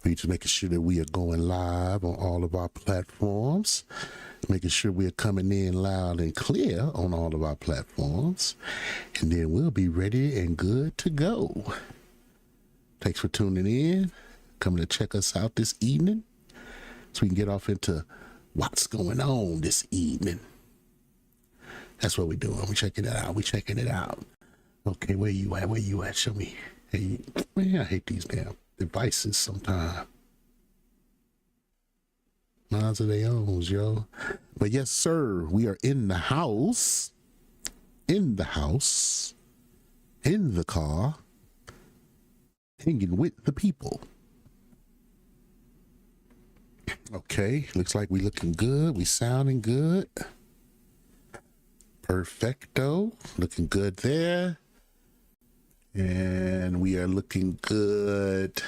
We're just making sure that we are going live on all of our platforms, making sure we're coming in loud and clear on all of our platforms, and then we'll be ready and good to go. Thanks for tuning in, coming to check us out this evening, so we can get off into what's going on this evening. That's what we're doing. We're checking it out. We're checking it out. Okay, where you at? Where you at? Show me. Hey, man, I hate these damn devices sometimes. Minds of their own, yo. But yes, sir, we are in the house, in the car, hanging with the people. Okay, looks like we looking good. We sounding good. Perfecto, looking good there. And we are looking good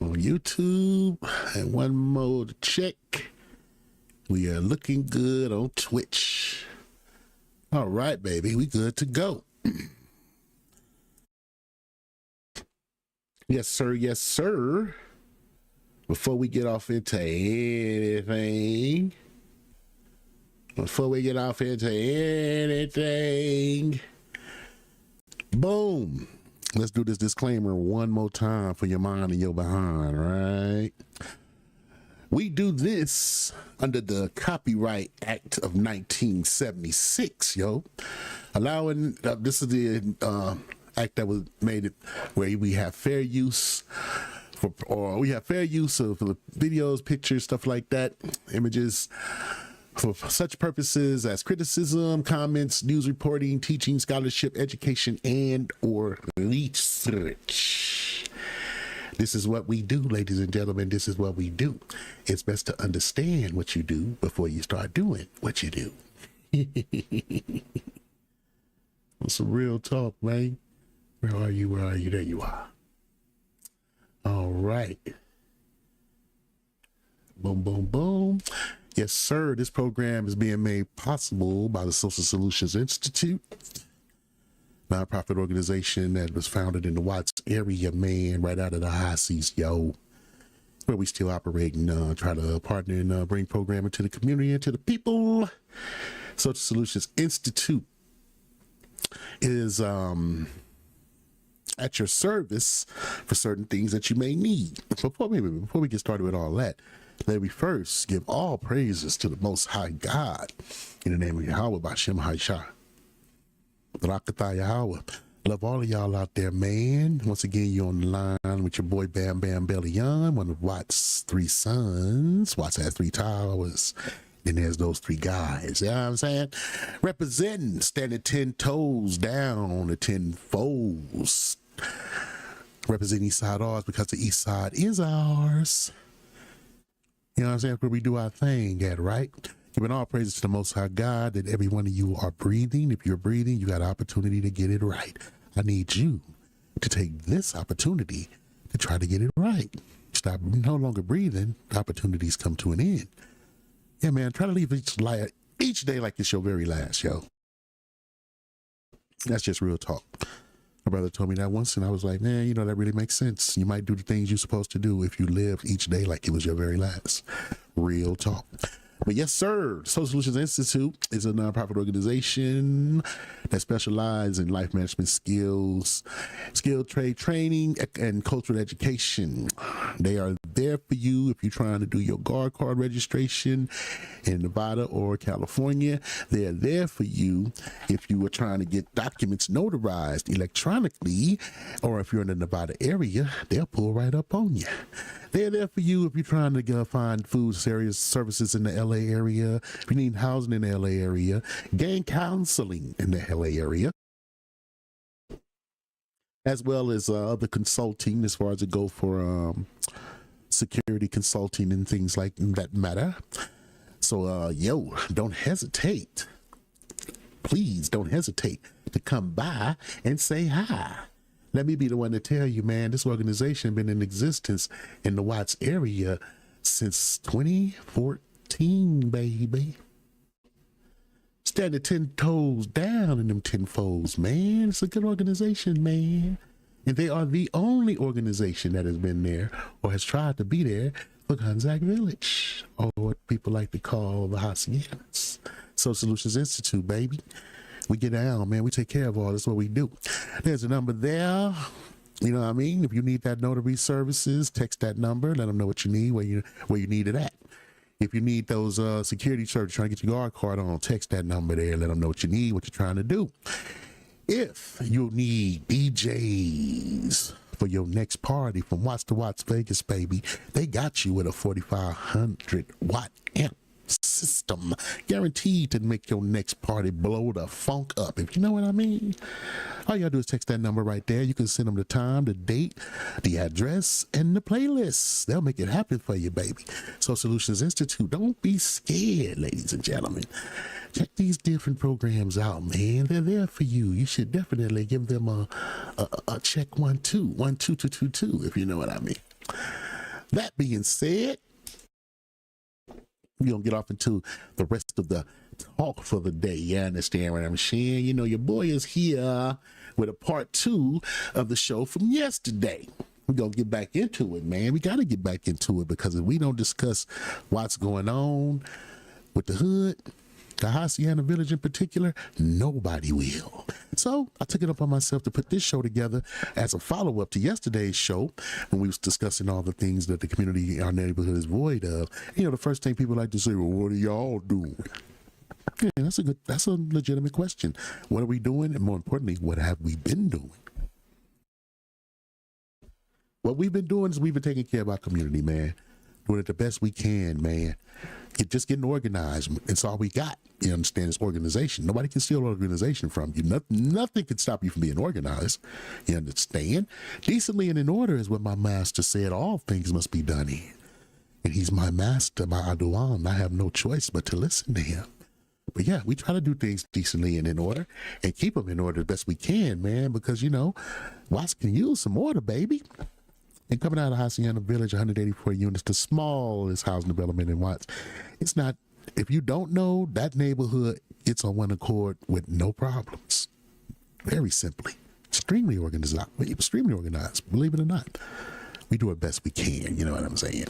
on YouTube. And one more to check. We are looking good on Twitch. All right, baby, we good to go. Yes, sir. Yes, sir. Before we get off into anything, boom. Let's do this disclaimer one more time for your mind and your behind, right? We do this under the Copyright Act of 1976, yo. Allowing, this is the act that was made where we have fair use of the videos, pictures, stuff like that, images, for such purposes as criticism, comments, news reporting, teaching, scholarship, education, and or research. This is what we do, ladies and gentlemen. This is what we do. It's best to understand what you do before you start doing what you do. Some real talk, man. Where are you? Where are you? There you are. All right. Boom, boom, boom. Yes, sir. This program is being made possible by the Social Solutions Institute, nonprofit organization that was founded in the Watts area, man, right out of the Hacies, yo, where we still operate and try to partner and bring programming to the community and to the people. Social Solutions Institute is at your service for certain things that you may need. Before we get started with all that, let me first give all praises to the Most High God in the name of Yahweh, Bashem Haishah. Barakatah Yahweh. Love all of y'all out there, man. Once again, you're on the line with your boy Bam Bam Bellion, one of Watt's three sons. Watts has three towers. Then there's those three guys, you know what I'm saying? Representing, standing 10 toes down on the 10 foes. Representing East Side ours because the East Side is ours. You know what I'm saying? Where we do our thing at, right? Giving all praises to the Most High God that every one of you are breathing. If you're breathing, you got an opportunity to get it right. I need you to take this opportunity to try to get it right. Stop no longer breathing, opportunities come to an end. Yeah, man, try to leave each day like it's your very last, yo. That's just real talk. My brother told me that once, and I was like, man, you know, that really makes sense. You might do the things you're supposed to do if you live each day like it was your very last. Real talk. But yes, sir, Social Solutions Institute is a nonprofit organization that specializes in life management skills, skilled trade training, and cultural education. They are there for you if you're trying to do your guard card registration in Nevada or California. They're there for you if you were trying to get documents notarized electronically, or if you're in the Nevada area, they'll pull right up on you. They're there for you if you're trying to go find food services in the LA area, if you need housing in the LA area, gang counseling in the LA area, as well as other consulting as far as it go for security consulting and things like that matter. So, yo, don't hesitate. Please don't hesitate to come by and say hi. Let me be the one to tell you, man, this organization been in existence in the Watts area since 2014, baby. Standing 10 toes down in them 10 folds, man. It's a good organization, man. And they are the only organization that has been there or has tried to be there for Hacienda Village, or what people like to call the Hacies. Social Solutions Institute, baby. We get down, man. We take care of all this. What we do. There's a number there. You know what I mean? If you need that notary services, text that number. Let them know what you need, where you need it at. If you need those security services, trying to get your guard card on, text that number there. Let them know what you need, what you're trying to do. If you need DJs for your next party from Watts to Watts Vegas, baby, they got you with a 4,500 watt amp system, guaranteed to make your next party blow the funk up, if you know what I mean. All you gotta do is text that number right there. You can send them the time, the date, the address, and the playlist. They'll make it happen for you, baby. So Solutions Institute, don't be scared, ladies and gentlemen. Check these different programs out, man. They're there for you. You should definitely give them a check 12222, if you know what I mean. That being said, we're gonna get off into the rest of the talk for the day. You understand what I'm saying? You know, your boy is here with a part 2 of the show from yesterday. We're gonna get back into it, man. We gotta get back into it, because if we don't discuss what's going on with the hood, the Hacienda Village in particular, nobody will. So I took it up on myself to put this show together as a follow-up to yesterday's show, when we was discussing all the things that the community, our neighborhood, is void of. You know, the first thing people like to say, well, what are y'all doing? Yeah, that's a legitimate question. What are we doing? And more importantly, what have we been doing? What we've been doing is we've been taking care of our community, man. Doing it the best we can, man. Just getting organized. It's all we got. You understand? It's organization. Nobody can steal organization from you. Nothing can stop you from being organized. You understand? Decently and in order is what my master said. All things must be done in. And he's my master, my Aduan. I have no choice but to listen to him. But yeah, we try to do things decently and in order, and keep them in order the best we can, man, because, you know, Watts can use some order, baby. And coming out of Hacienda Village, 184 units, the smallest housing development in Watts. It's not, if you don't know, that neighborhood gets on one accord with no problems. Very simply. Extremely organized, believe it or not. We do it best we can, you know what I'm saying?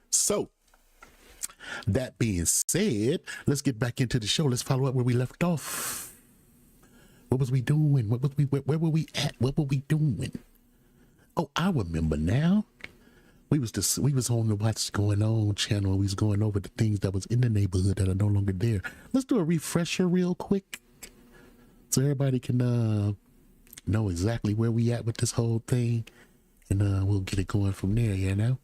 So, that being said, let's get back into the show. Let's follow up where we left off. What was we doing? Where were we at? What were we doing? Oh, I remember now. We was on the What's Going On channel. We was going over the things that was in the neighborhood that are no longer there. Let's do a refresher real quick, so everybody can know exactly where we at with this whole thing, and we'll get it going from there. You know.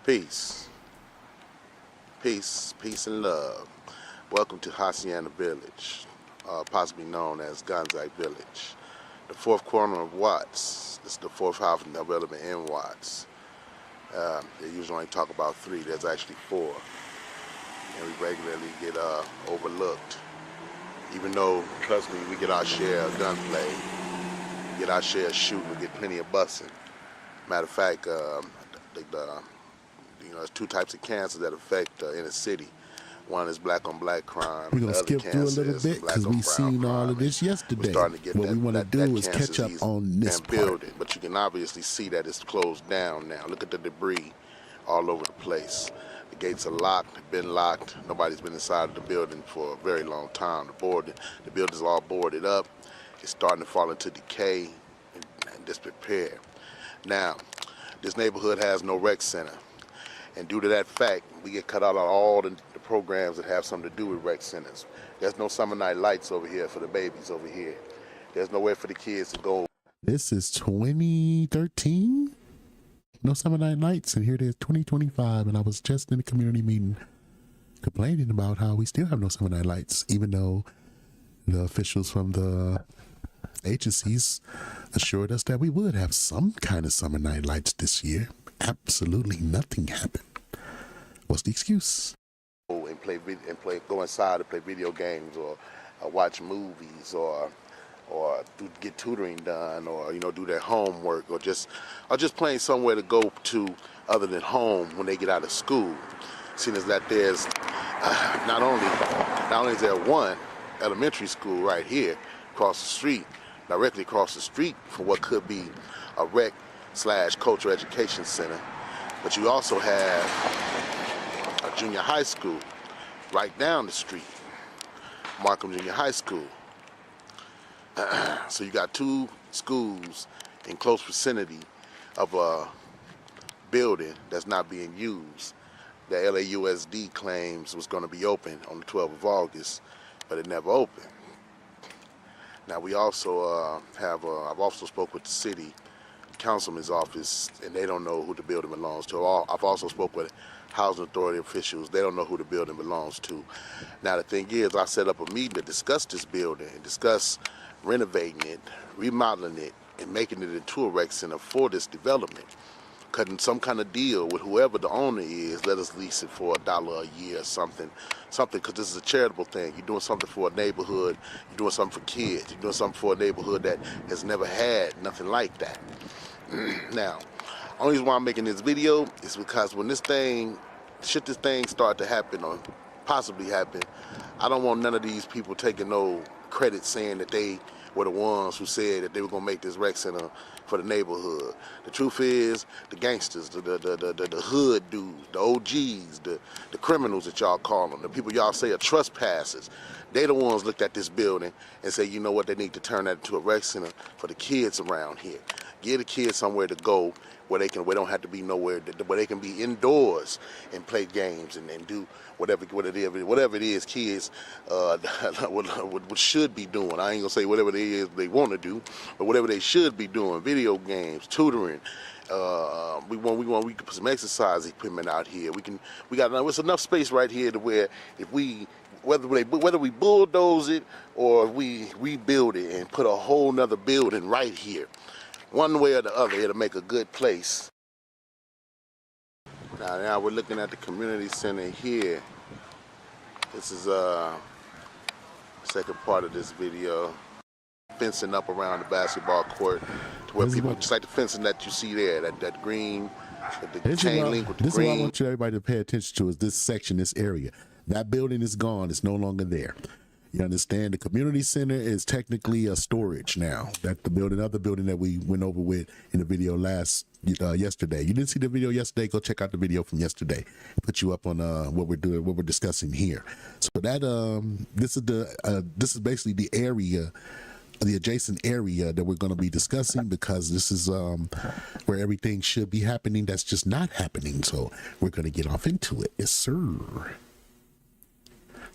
Peace and love. Welcome to Hacienda Village, possibly known as Gonzaga Village. The fourth corner of Watts. This is the fourth housing development in Watts. They usually only talk about 3. There's actually 4. And we regularly get overlooked. Even though, trust me, we get our share of gunplay, we get our share of shooting, we get plenty of busing. Matter of fact, there's 2 types of cancer that affect inner city. One is black on black crime. We're going to skip through a little bit because we've seen all of this yesterday. What we want to do is catch up on this part. But you can obviously see that it's closed down now. Look at the debris all over the place. The gates are locked, been locked. Nobody's been inside of the building for a very long time. The building's all boarded up. It's starting to fall into decay and disrepair. Now, this neighborhood has no rec center. And due to that fact, we get cut out of all the programs that have something to do with rec centers. There's no summer night lights over here for the babies over here. There's nowhere for the kids to go. This is 2013? No summer night lights, and here it is 2025, and I was just in a community meeting complaining about how we still have no summer night lights, even though the officials from the agencies assured us that we would have some kind of summer night lights this year. Absolutely nothing happened. What's the excuse? And go inside and play video games, or watch movies, or get tutoring done, or do their homework, or just playing somewhere to go to other than home when they get out of school. Seeing as that there's Not only is there one elementary school right here across the street, directly across the street from what could be a rec / cultural education center, but you also have a junior high school right down the street, Markham Junior High School. So you got two schools in close vicinity of a building that's not being used. The LAUSD claims was going to be open on the 12th of August, but it never opened. Now we also I've also spoke with the city councilman's office, and they don't know who the building belongs to. I've also spoke with housing authority officials. They don't know who the building belongs to. Now the thing is, I set up a meeting to discuss this building and discuss renovating it, remodeling it, and making it into a rec center for this development. Cutting some kind of deal with whoever the owner is, let us lease it for $1 a year or something, because this is a charitable thing. You're doing something for a neighborhood, you're doing something for kids, you're doing something for a neighborhood that has never had nothing like that. Now, only reason why I'm making this video is because when this thing start to happen or possibly happen, I don't want none of these people taking no credit saying that they were the ones who said that they were gonna make this rec center for the neighborhood. The truth is, the gangsters, the hood dudes, the OGs, the criminals that y'all call them, the people y'all say are trespassers, they the ones looked at this building and say, you know what, they need to turn that into a rec center for the kids around here. Give the kids somewhere to go where they don't have to be nowhere, where they can be indoors and play games and do whatever it is kids what should be doing. I ain't gonna say whatever it is they want to do, but whatever they should be doing. Video games, tutoring. We can put some exercise equipment out here. It's enough space right here to where if whether we bulldoze it or we rebuild it and put a whole nother building right here, one way or the other, it'll make a good place. Now we're looking at the community center here. This is the second part of this video. Fencing up around the basketball court to where people, just like the fencing that you see there, that green, the chain link with the green. This is what I want everybody to pay attention to, is this section, this area. That building is gone. It's no longer there. You understand? The community center is technically a storage now. That other building that we went over with in the video yesterday. You didn't see the video yesterday? Go check out the video from yesterday. Put you up on what we're discussing here. So that this is basically the area, the adjacent area that we're going to be discussing, because this is where everything should be happening. That's just not happening. So we're going to get off into it. Yes, sir.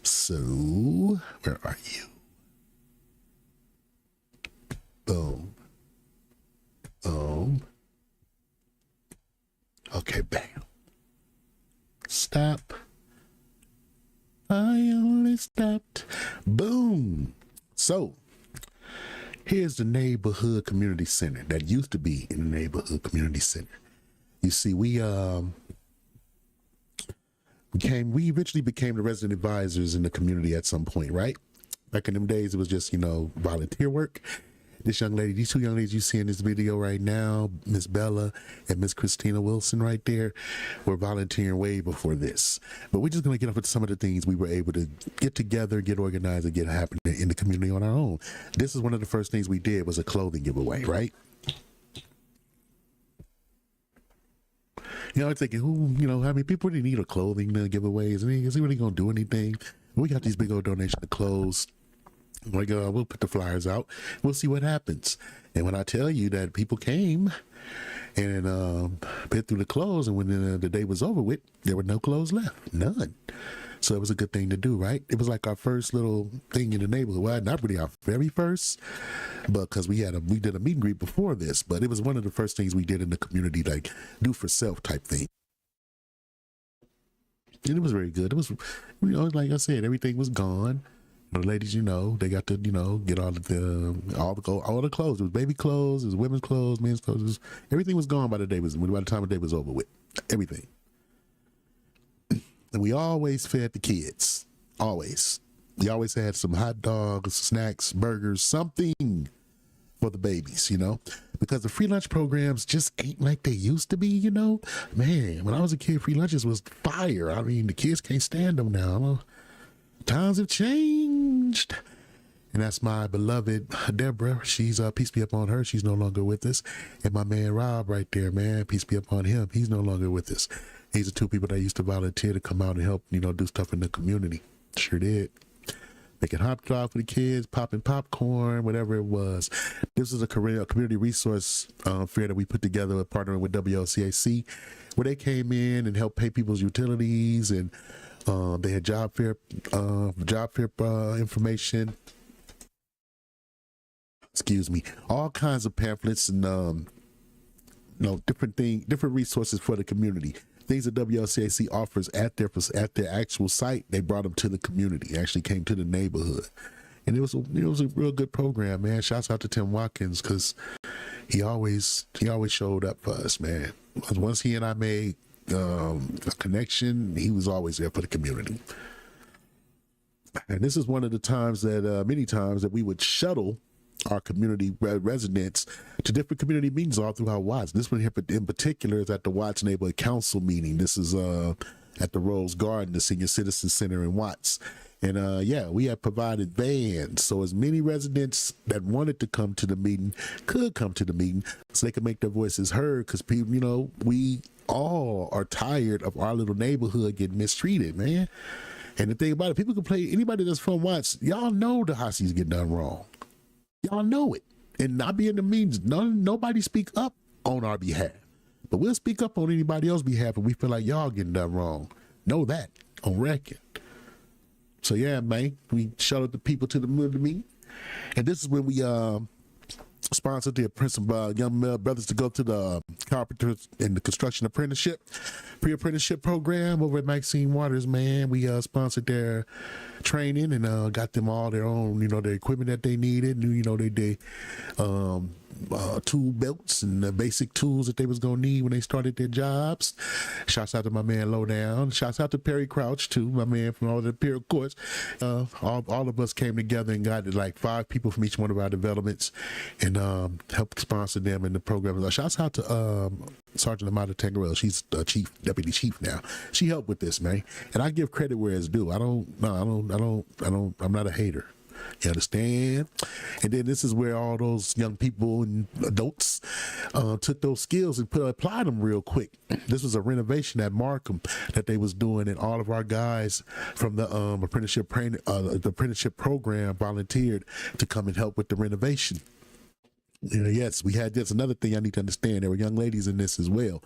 So, where are you? Boom. Boom. Okay, bam. Stop. I only stopped. Boom. So, here's the neighborhood community center that used to be in the neighborhood community center. You see, we eventually became the resident advisors in the community at some point, right? Back in them days, it was just, volunteer work. These two young ladies you see in this video right now, Miss Bella and Miss Christina Wilson right there, were volunteering way before this. But we're just going to get off into some of the things we were able to get together, get organized, and get happening in the community on our own. This is one of the first things we did, was a clothing giveaway, right? I'm thinking, how many people really need a clothing giveaways? Is he really going to do anything? We got these big old donations of clothes. We'll put the flyers out. We'll see what happens. And when I tell you that people came and bit through the clothes, and when the day was over with, there were no clothes left. None. So it was a good thing to do, right? It was like our first little thing in the neighborhood. Well, not really our very first, but because we did a meet and greet before this, but it was one of the first things we did in the community, like do for self type thing. And it was very good. It was, like I said, everything was gone. The ladies, they got to, get all the clothes. It was baby clothes, it was women's clothes, men's clothes. Everything was gone by the time the day was over with. Everything. And we always fed the kids. Always. We always had some hot dogs, snacks, burgers, something for the babies, because the free lunch programs just ain't like they used to be, you know? Man, when I was a kid, free lunches was fire. I mean, the kids can't stand them now. Times have changed. And that's my beloved Deborah. She's, peace be upon her. She's no longer with us. And my man Rob right there, man, peace be upon him. He's no longer with us. These are two people that used to volunteer to come out and help, you know, do stuff in the community. Sure did. Making hot dog for the kids, popping popcorn, whatever it was. This is a community resource fair that we put together partnering with WLCAC, where they came in and helped pay people's utilities, and they had job fair information. Excuse me, all kinds of pamphlets and different resources for the community. Things that WLCAC offers at their actual site, they brought them to the community. Actually came to the neighborhood, and it was a real good program, man. Shouts out to Tim Watkins, because he always showed up for us, man. Once he and I made a connection, he was always there for the community. And this is one of the times that many times that we would shuttle our community residents to different community meetings all throughout Watts. This one here in particular is at the Watts Neighborhood Council meeting. This is at the Rose Garden, the Senior Citizen Center in Watts. And yeah, we have provided vans, so as many residents that wanted to come to the meeting could come to the meeting, so they could make their voices heard, because people, you know, we all are tired of our little neighborhood getting mistreated, man. And the thing about it, people can play, anybody that's from Watts, y'all know the Hacies get done wrong. Y'all know it. And not being the means, nobody speak up on our behalf. But we'll speak up on anybody else's behalf if we feel like y'all getting done wrong. Know that on record. So yeah, man, we shuttled the people to the meeting. And this is when we sponsored the young male brothers to go to the carpenters in the construction pre-apprenticeship program over at Maxine Waters, man. We sponsored their training and got them all their own, you know, their equipment that they needed. You know, they tool belts and the basic tools that they was gonna need when they started their jobs. Shouts out to my man Lowdown. Shouts out to Perry Crouch too, my man from all the Imperial Courts. All of us came together and got like 5 people from each one of our developments and helped sponsor them in the program. Shouts out to Sergeant Amanda Tangarell. She's the deputy chief now. She helped with this, man. And I give credit where it's due. I'm not a hater. You understand? And then this is where all those young people and adults took those skills and applied them real quick. This was a renovation at Markham that they was doing, and all of our guys from the apprenticeship program volunteered to come and help with the renovation. You know, yes, we had this another thing I need to understand. There were young ladies in this as well.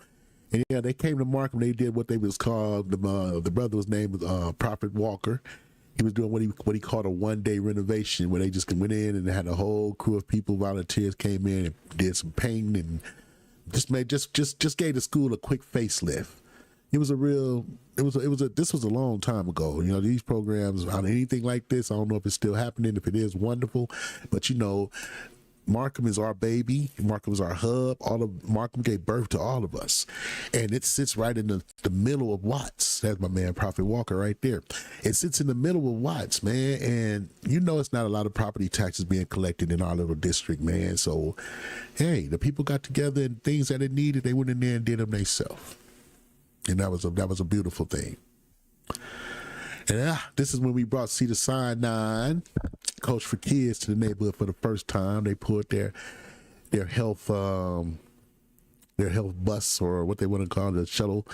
And yeah, they came to Markham. They did what they was called. The brother's name was Prophet Walker. He was doing what he called a one-day renovation, where they just went in and had a whole crew of people, volunteers came in and did some painting and just gave the school a quick facelift. This was a long time ago. You know, these programs on anything like this, I don't know if it's still happening. If it is, wonderful. But you know, Markham is our baby. Markham is our hub. Markham gave birth to all of us, and it sits right in the middle of Watts. That's my man Prophet Walker right there. It sits in the middle of Watts, man, and you know it's not a lot of property taxes being collected in our little district, man. So, hey, the people got together and things that they needed, they went in there and did them themselves, and that was a beautiful thing. And this is when we brought Cedar Sinai Coach for Kids to the neighborhood for the first time. They pulled their health bus, or what they want to call it, a shuttle.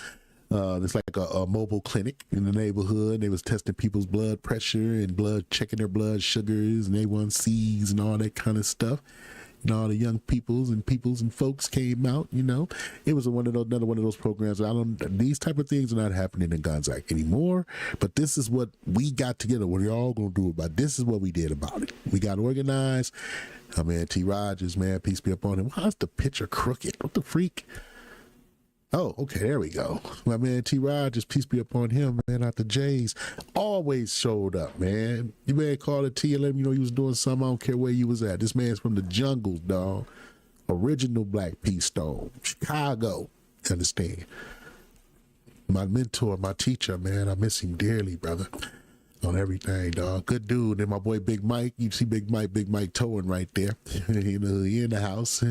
It's like a mobile clinic in the neighborhood. They was testing people's blood pressure and checking their blood sugars and A1Cs and all that kind of stuff. And all the young peoples and folks came out. You know, it was another one of those programs. These type of things are not happening in Gonzaga anymore. But this is what we got together. What are y'all gonna do about it? This is what we did about it. We got organized. I mean, T. Rogers, man, peace be upon him. Why's the picture crooked? What the freak? Oh, okay, there we go. My man T. Rogers, peace be upon him, man, out the Jays, always showed up, man. You may call it T and let him know you was doing something. I don't care where you was at. This man's from the jungle, dog. Original Black Pea Stone, Chicago. Understand? My mentor, my teacher, man, I miss him dearly, brother. on everything, dog. Good dude. And my boy Big Mike, you see Big Mike towing right there. You know, he in the house.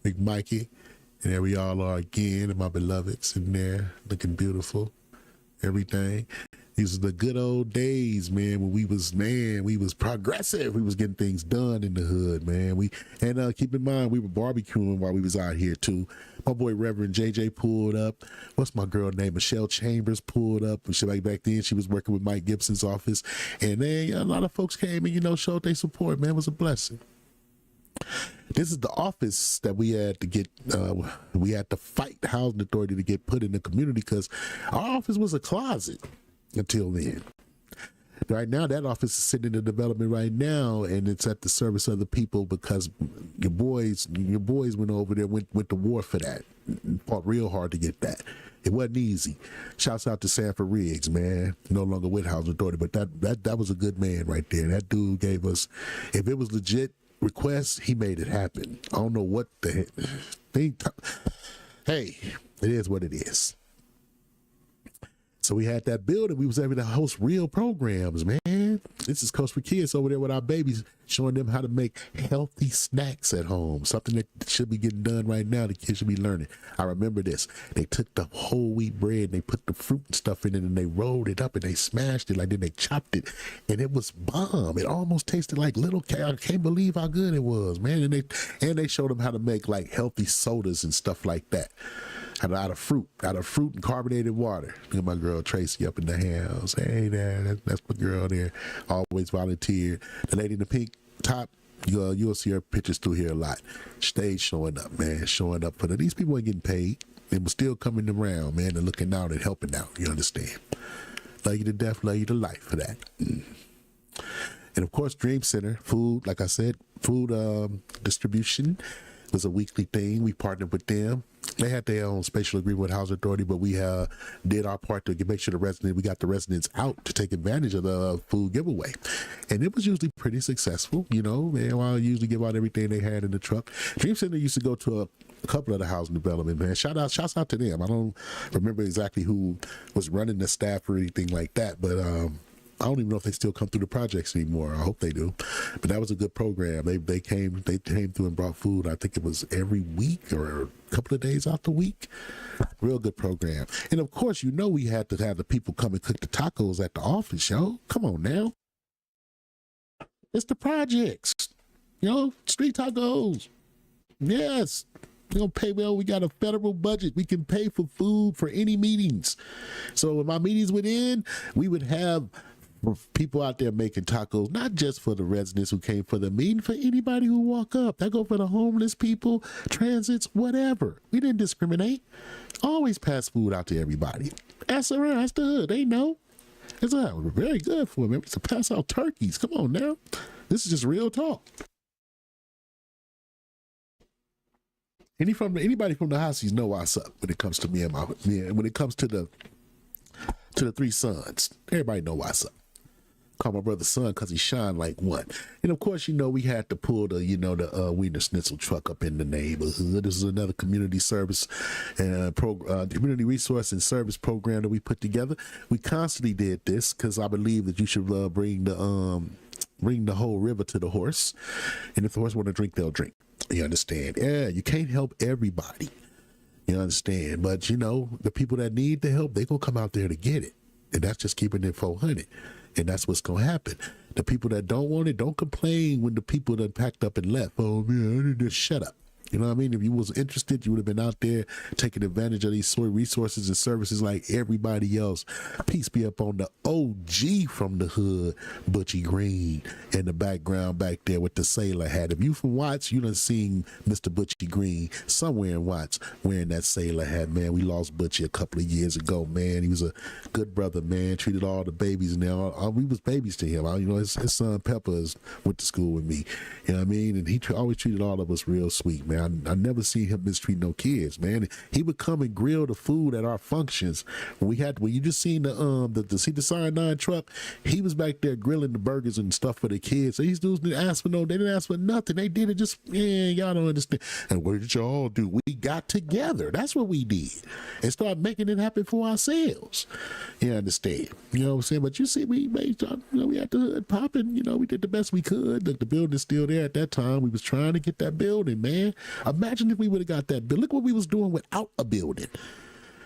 Big Mikey. And there we all are again, and my beloveds in there looking beautiful. Everything. These are the good old days, man, when we was progressive. We was getting things done in the hood, man. Keep in mind, we were barbecuing while we was out here too. My boy Reverend JJ pulled up. What's my girl name? Michelle Chambers pulled up. Back then, she was working with Mike Gibson's office. And then a lot of folks came and, you know, showed their support, man. It was a blessing. This is the office that we had to get, we had to fight the housing authority to get put in the community because our office was a closet until then. Right now, that office is sitting in the development right now, and it's at the service of the people because your boys went over there, went to war for that, fought real hard to get that. It wasn't easy. Shouts out to Sanford Riggs, man. No longer with housing authority, but that was a good man right there. That dude gave us, if it was legit requests, he made it happen. I don't know what the thing. Hey, it is what it is. So we had that building. We was able to host real programs, man. This is Coach for Kids over there with our babies, showing them how to make healthy snacks at home. Something that should be getting done right now. The kids should be learning. I remember this. They took the whole wheat bread and they put the fruit and stuff in it and they rolled it up and they smashed it. Like then they chopped it and it was bomb. It almost tasted like little cake. I can't believe how good it was, man. And they showed them how to make like healthy sodas and stuff like that. Out of fruit and carbonated water. Look at my girl Tracy up in the house. Hey there, that's my girl there. Always volunteered. The lady in the pink top, you'll see her pictures through here a lot. Stayed showing up, man. Showing up for that. These people ain't getting paid. They were still coming around, man, and looking out and helping out. You understand? Love you to death, love you to life for that. And of course, Dream Center, food, like I said, food distribution was a weekly thing. We partnered with them. They had their own spatial agreement with Housing Authority, but we did our part to make sure we got the residents out to take advantage of the food giveaway. And it was usually pretty successful. You know, they usually give out everything they had in the truck. Dream Center used to go to a couple of the housing development, man. Shouts out to them. I don't remember exactly who was running the staff or anything like that, but I don't even know if they still come through the projects anymore. I hope they do. But that was a good program. They came through and brought food. I think it was every week or a couple of days out the week. Real good program. And of course, you know we had to have the people come and cook the tacos at the office, yo. Come on now. It's the projects. You know, street tacos. Yes. We don't pay well. We got a federal budget. We can pay for food for any meetings. So when my meetings would end, we would have people out there making tacos, not just for the residents who came for the meeting, for anybody who walk up. That go for the homeless people, transits, whatever. We didn't discriminate. Always pass food out to everybody. Ask around, ask the hood. They know. It's very good for them. We used to pass out turkeys. Come on now. This is just real talk. Anybody from the Hacies know what's up when it comes to me and when it comes to the three sons. Everybody know what's up. Call my brother son because he shine like one. And of course, you know, we had to pull the Wiener Schnitzel truck up in the neighborhood. This is another community service and community resource and service program that we put together. We constantly did this because I believe that you should bring the whole river to the horse. And if the horse want to drink, they'll drink. You understand? Yeah, you can't help everybody. You understand? But, you know, the people that need the help, they going to come out there to get it. And that's just keeping it 400. And that's what's going to happen. The people that don't want it, don't complain when the people that packed up and left. Oh, man, just shut up. You know what I mean? If you was interested, you would have been out there taking advantage of these sort of resources and services like everybody else. Peace be up on the OG from the hood, Butchie Green, in the background back there with the sailor hat. If you from Watts, you done seen Mr. Butchie Green somewhere in Watts wearing that sailor hat, man. We lost Butchie a couple of years ago, man. He was a good brother, man. Treated all the babies now. We was babies to him. You know, his son Peppers went to school with me. You know what I mean? And he always treated all of us real sweet, man. man. I never seen him mistreat no kids, man. He would come and grill the food at our functions. When you just seen the Cyanide truck, he was back there grilling the burgers and stuff for the kids. So these dudes didn't ask for they didn't ask for nothing. They did it just, y'all don't understand. And what did y'all do? We got together. That's what we did. And started making it happen for ourselves. You understand? You know what I'm saying? But you see, we made, we had the hood popping, we did the best we could. The building's still there at that time. We was trying to get that building, man. Imagine if we would have got that building. Look what we was doing without a building.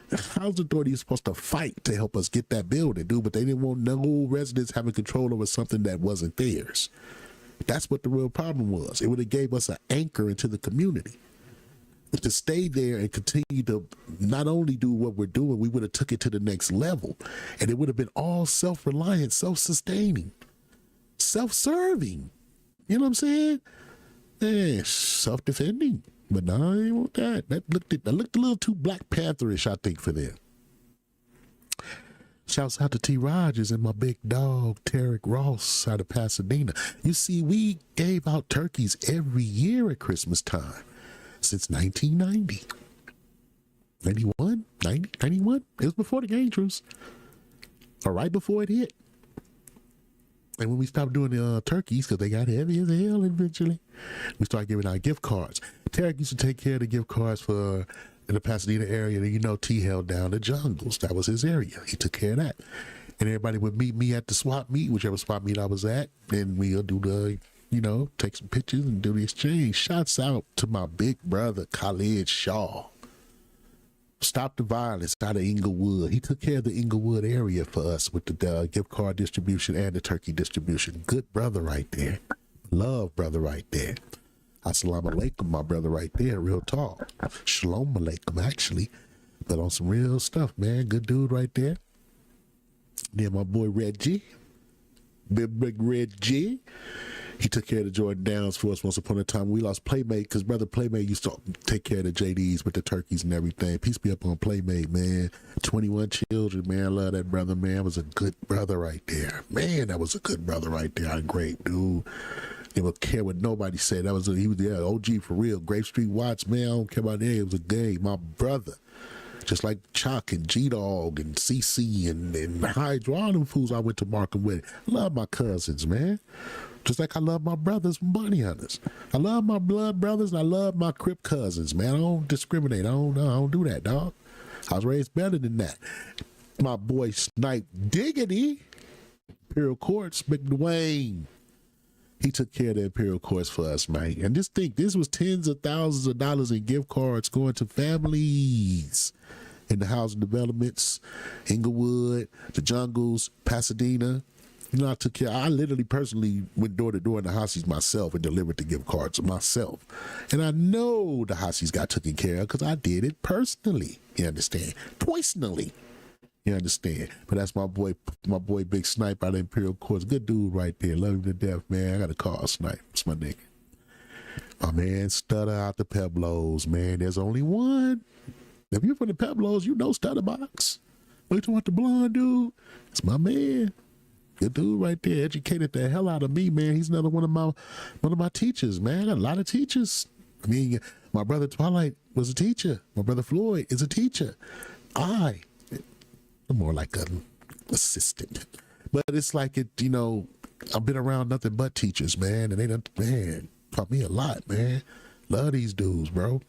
The housing authority is supposed to fight to help us get that building, dude, but they didn't want no residents having control over something that wasn't theirs. That's what the real problem was. It would have gave us an anchor into the community. To stay there and continue to not only do what we're doing, we would have took it to the next level. And it would have been all self-reliant, self-sustaining, self-serving. You know what I'm saying? Self-defending. But no, I ain't want that. That looked a little too Black Pantherish, I think, for them. Shouts out to T. Rogers and my big dog, Tarek Ross, out of Pasadena. You see, we gave out turkeys every year at Christmas time since 1990. 91? 90? 91? It was before the game truce. Or right before it hit. And when we stopped doing the turkeys, because they got heavy as hell eventually, we started giving out gift cards. Tarek used to take care of the gift cards for in the Pasadena area. T held down the jungles. That was his area. He took care of that. And everybody would meet me at the swap meet, whichever swap meet I was at. And we'll do the, take some pictures and do the exchange. Shouts out to my big brother, Khalid Shaw. Stop the violence out of Inglewood. He took care of the Inglewood area for us with the gift card distribution and the turkey distribution. Good brother right there. Love brother right there. Assalamu alaikum, my brother right there. Real talk. Shalom alaikum, actually. But on some real stuff, man. Good dude right there. Then my boy Reggie. Big Reggie. He took care of the Jordan Downs for us once upon a time. We lost Playmate because brother Playmate used to take care of the JDs with the turkeys and everything. Peace be up on Playmate, man. 21 children, man. I love that brother, man. That was a good brother right there. Man, that was a good brother right there. A great dude. He would care what nobody said. He was the OG for real. Grape Street Watts, man. I don't care about that. It was a game. My brother. Just like Chuck and G-Dog and CC and Hydro, all them fools I went to Markham with. Love my cousins, man. Just like I love my brothers from Bunny Hunters. I love my blood brothers and I love my Crip cousins, man. I don't discriminate. I don't do that, dog. I was raised better than that. My boy Snipe Diggity, Imperial Courts, McDwayne. He took care of the Imperial Courts for us, man. And just think, this was tens of thousands of dollars in gift cards going to families in the housing developments, Inglewood, the Jungles, Pasadena. I took care. I literally personally went door to door in the Hacies myself and delivered the gift cards myself. And I know the Hacies got taken care of because I did it personally. You understand? Personally. You understand? But that's my boy Big Snipe out of Imperial Courts. Good dude right there. Love him to death, man. I got to call Snipe. It's my nigga. My man Stutter out the Peblos, man. There's only one. If you're from the Peblos, you know Stutter Box. What you talking about the blonde dude? It's my man. Good dude right there. Educated the hell out of me, man. He's another one of my teachers, man. I got a lot of teachers. I mean, my brother Twilight was a teacher. My brother Floyd is a teacher. I'm more like an assistant. But it's like I've been around nothing but teachers, man. And they done, man, taught me a lot, man. Love these dudes, bro.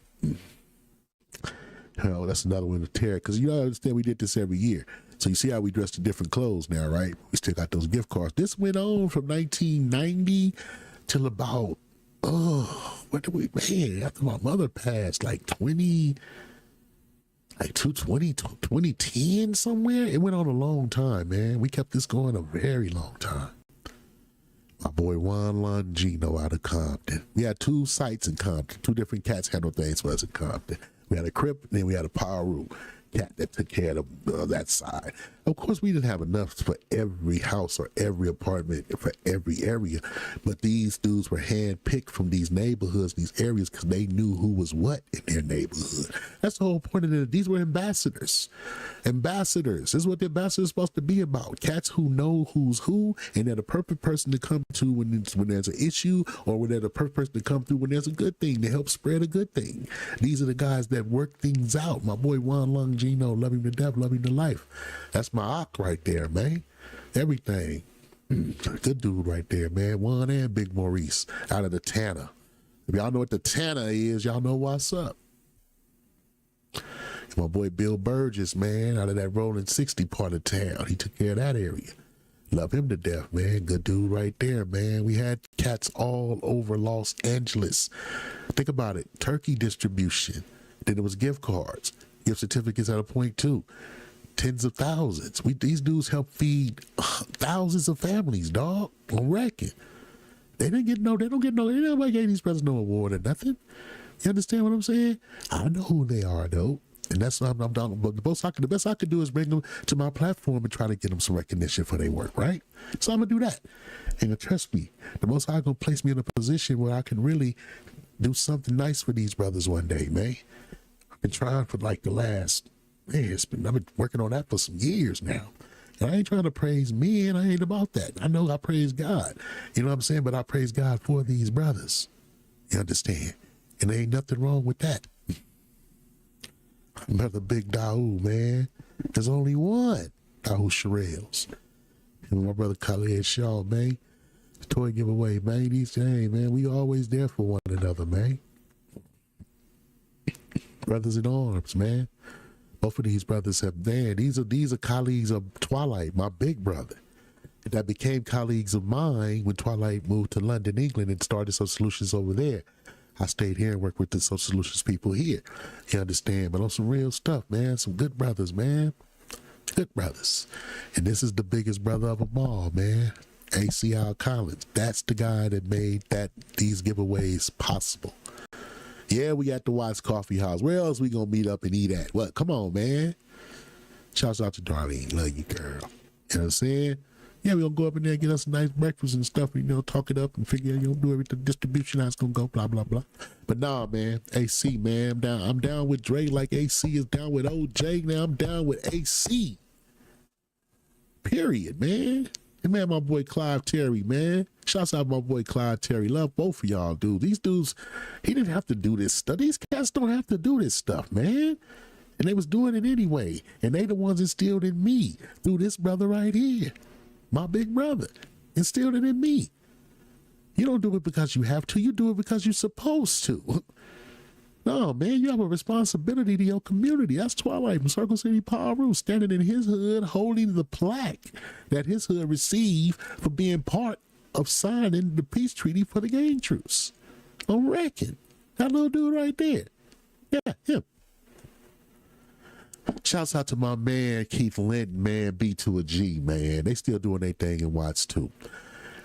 Hell, that's another one to tear. Because you understand we did this every year. So you see how we dressed in different clothes now, right? We still got those gift cards. This went on from 1990 till about, after my mother passed, 2010 somewhere. It went on a long time, man. We kept this going a very long time. My boy Juan Longino out of Compton. We had 2 sites in Compton. 2 different cats handled things for us in Compton. We had a Crip, and then we had a Paru cat that took care of that side. Of course, we didn't have enough for every house or every apartment for every area, but these dudes were handpicked from these neighborhoods, these areas, because they knew who was what in their neighborhood. That's the whole point of it. These were ambassadors. Ambassadors. This is what the ambassador is supposed to be about. Cats who know who's who, and they're the perfect person to come to when there's an issue, or when they're the perfect person to come through when there's a good thing, to help spread a good thing. These are the guys that work things out. My boy Juan Lung Gino, love him to death, love him to life. That's my Ock right there, man. Everything. Good dude right there, man. Juan and Big Maurice out of the Tanner. If y'all know what the Tanner is, y'all know what's up. My boy Bill Burgess, man, out of that Rolling 60 part of town. He took care of that area. Love him to death, man. Good dude right there, man. We had cats all over Los Angeles. Think about it. Turkey distribution. Then it was gift cards. Gift certificates at a point too. Tens of thousands. These dudes help feed thousands of families, dog. On record. They don't get no, nobody gave these brothers no award or nothing. You understand what I'm saying? I know who they are though. And that's what I'm done. But the best I could do is bring them to my platform and try to get them some recognition for their work, right? So I'm gonna do that. And trust me, the Most High gonna place me in a position where I can really do something nice for these brothers one day, man. I've been trying for like the last, man, I've been working on that for some years now. And I ain't trying to praise men. I ain't about that. I know I praise God. You know what I'm saying? But I praise God for these brothers. You understand? And there ain't nothing wrong with that. Another big Dahu, man. There's only one Dahu Sherrills. And my brother Khalid Shaw, man. Toy giveaway, man. Hey, man, we always there for one another, man. Brothers in arms, man. Both of these brothers have, man, these are colleagues of Twilight, my big brother, that became colleagues of mine when Twilight moved to London, England, and started some solutions over there. I stayed here and worked with the social solutions people here. You understand? But on some real stuff, man. Some good brothers, man. Good brothers. And this is the biggest brother of them all, man. A.C.L. Collins. That's the guy that made these giveaways possible. Yeah, we at the Watts Coffee House. Where else we gonna meet up and eat at? What? Come on, man. Shouts out to Darlene. Love you, girl. You know what I'm saying? Yeah, we're gonna go up in there and get us a nice breakfast and stuff, talk it up and figure, do everything, distribution, how it's gonna go, blah, blah, blah. But nah, man, AC, man, I'm down with Dre like AC is down with OJ. Now I'm down with AC. Period, man. And man, my boy Clive Terry, man. Shouts out my boy Clive Terry. Love both of y'all, dude. These dudes, he didn't have to do this stuff. These cats don't have to do this stuff, man. And they was doing it anyway. And they the ones instilled in me through this brother right here. My big brother instilled it in me. You don't do it because you have to. You do it because you're supposed to. No, man, you have a responsibility to your community. That's Twilight from Circle City Paru, standing in his hood, holding the plaque that his hood received for being part of signing the peace treaty for the gang truce. On record. That little dude right there. Yeah, him. Shouts out to my man Keith Linton, man, B to a G, man. They still doing their thing in Watts too.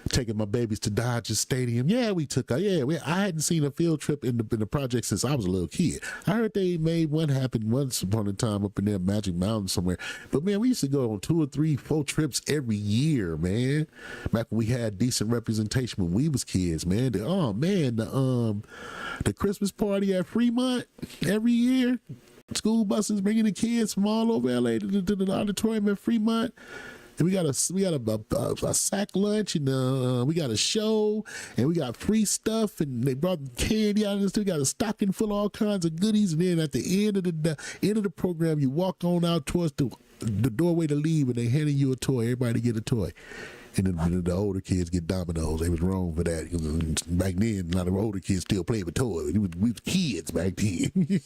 Taking my babies to Dodger Stadium. Yeah, we took I hadn't seen a field trip in the project since I was a little kid. I heard they made one happen once upon a time up in there Magic Mountain somewhere. But man, we used to go on 2 or 3, 4 trips every year, man. Back when we had decent representation when we was kids, man. The Christmas party at Fremont every year. School buses bringing the kids from all over LA to the auditorium at Fremont. And we got a sack lunch, and we got a show, and we got free stuff, and they brought candy out of this. We got a stocking full of all kinds of goodies, and then at the end of the program, you walk on out towards the doorway to leave, and they handing you a toy. Everybody get a toy. And then the older kids get dominoes. They was wrong for that. Back then, a lot of older kids still playing with toys. We was kids back then.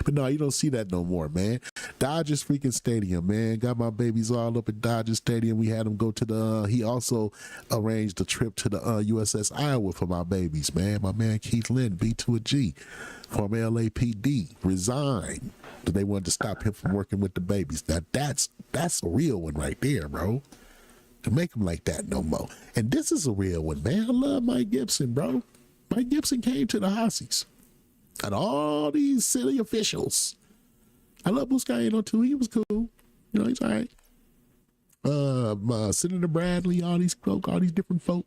But no, you don't see that no more, man. Dodgers freaking Stadium, man. Got my babies all up at Dodger Stadium. We had them go to he also arranged a trip to the USS Iowa for my babies, man. My man Keith Lynn, B to a G, former LAPD, resigned. They wanted to stop him from working with the babies. Now that's a real one right there, bro. To make them like that no more. And this is a real one, man. I love Mike Gibson, bro. Mike Gibson came to the Hacies. And all these city officials. I love Buscaino too. He was cool. He's all right. Senator Bradley, all these folk, all these different folk,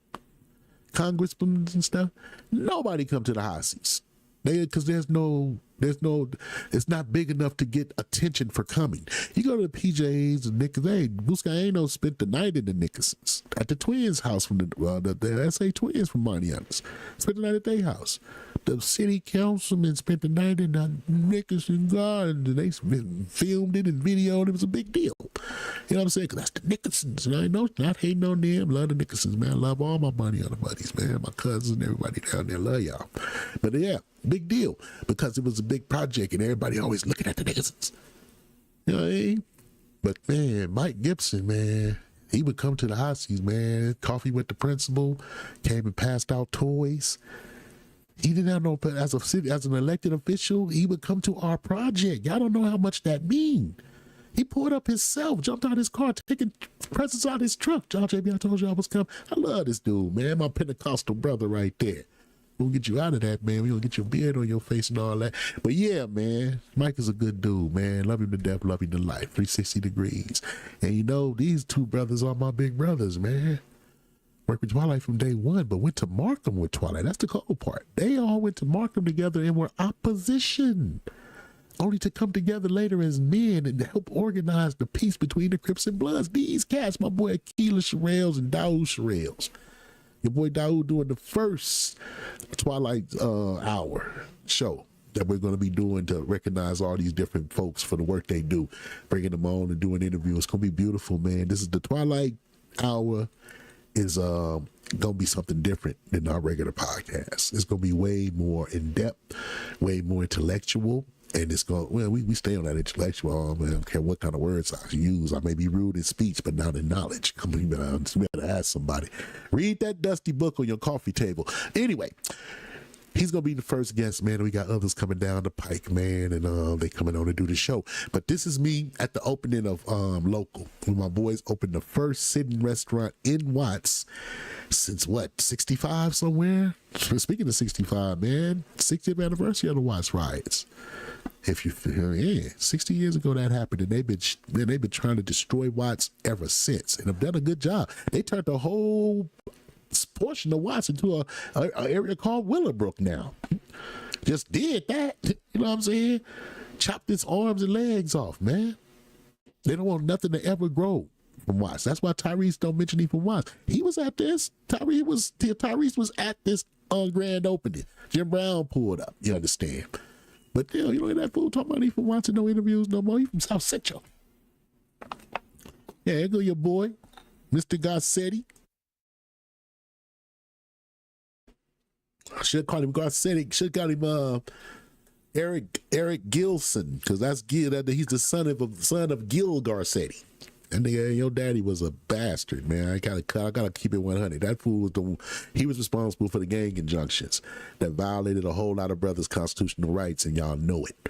congressmen and stuff. Nobody come to the Hacies. Because there's no, it's not big enough to get attention for coming. You go to the PJs and Nickersons. Hey, Blue Sky ain't no spent the night in the Nickersons at the twins' house from the SA twins from Marianas. Spent the night at their house. The city councilman spent the night in the Nickerson Gardens, and they filmed it and videoed it. It was a big deal. You know what I'm saying? Because that's the Nickersons. And I know, not hating on them. Love the Nickersons, man. I love all my Mariana buddies, man. My cousins and everybody down there. Love y'all. But yeah, big deal, because it was a big project and everybody always looking at the Nickersons. You know what I mean? But man, Mike Gibson, man, he would come to the Hacies, man. Coffee with the principal, came and passed out toys. He didn't have no, as an elected official, he would come to our project. Y'all don't know how much that mean. He pulled up himself, jumped out his car, taking presents out his truck. John JB, I told you I was coming. I love this dude, man. My Pentecostal brother right there. We'll get you out of that, man. We're gonna get your beard on your face and all that. But yeah, man, Mike is a good dude, man. Love him to death, love him to life. 360 degrees. And you know, these two brothers are my big brothers, man. Worked with Twilight from day one, but went to Markham with Twilight. That's the cold part. They all went to Markham together and were opposition, only to come together later as men and help organize the peace between the Crips and Bloods. These cats, my boy Keela Sherrills and Daoud Sherrills. Your boy Daoud doing the first Twilight Hour show that we're going to be doing to recognize all these different folks for the work they do, bringing them on and doing interviews. It's going to be beautiful, man. This is the Twilight Hour is going to be something different than our regular podcast. It's going to be way more in depth, way more intellectual. And it's going, well, we stay on that intellectual. I don't care what kind of words I use. I may be rude in speech, but not in knowledge. Come on, we got to ask somebody. Read that dusty book on your coffee table. Anyway, he's going to be the first guest, man. We got others coming down the pike, man, and they coming on to do the show. But this is me at the opening of Local, when my boys opened the first sitting restaurant in Watts since, what, 65 somewhere? Speaking of 65, man, 60th anniversary of the Watts riots. If you feel, yeah, 60 years ago that happened, and they've been trying to destroy Watts ever since, and have done a good job. They turned the whole portion of Watts into a area called Willowbrook now. Just did that, you know what I'm saying? Chopped its arms and legs off, man. They don't want nothing to ever grow from Watts. That's why Tyrese don't mention he from Watts. He was at this. Tyrese was at this grand opening. Jim Brown pulled up. You understand? But you know that fool talking about he from Watts and no interviews no more. He from South Central. Yeah, there go your boy, Mr. Garcetti. Should call him Garcetti. Should call him Eric Gilson, because that's Gil. He's the son of Gil Garcetti. And your daddy was a bastard, man. I gotta keep it 100. That fool he was responsible for the gang injunctions that violated a whole lot of brothers' constitutional rights, and y'all know it.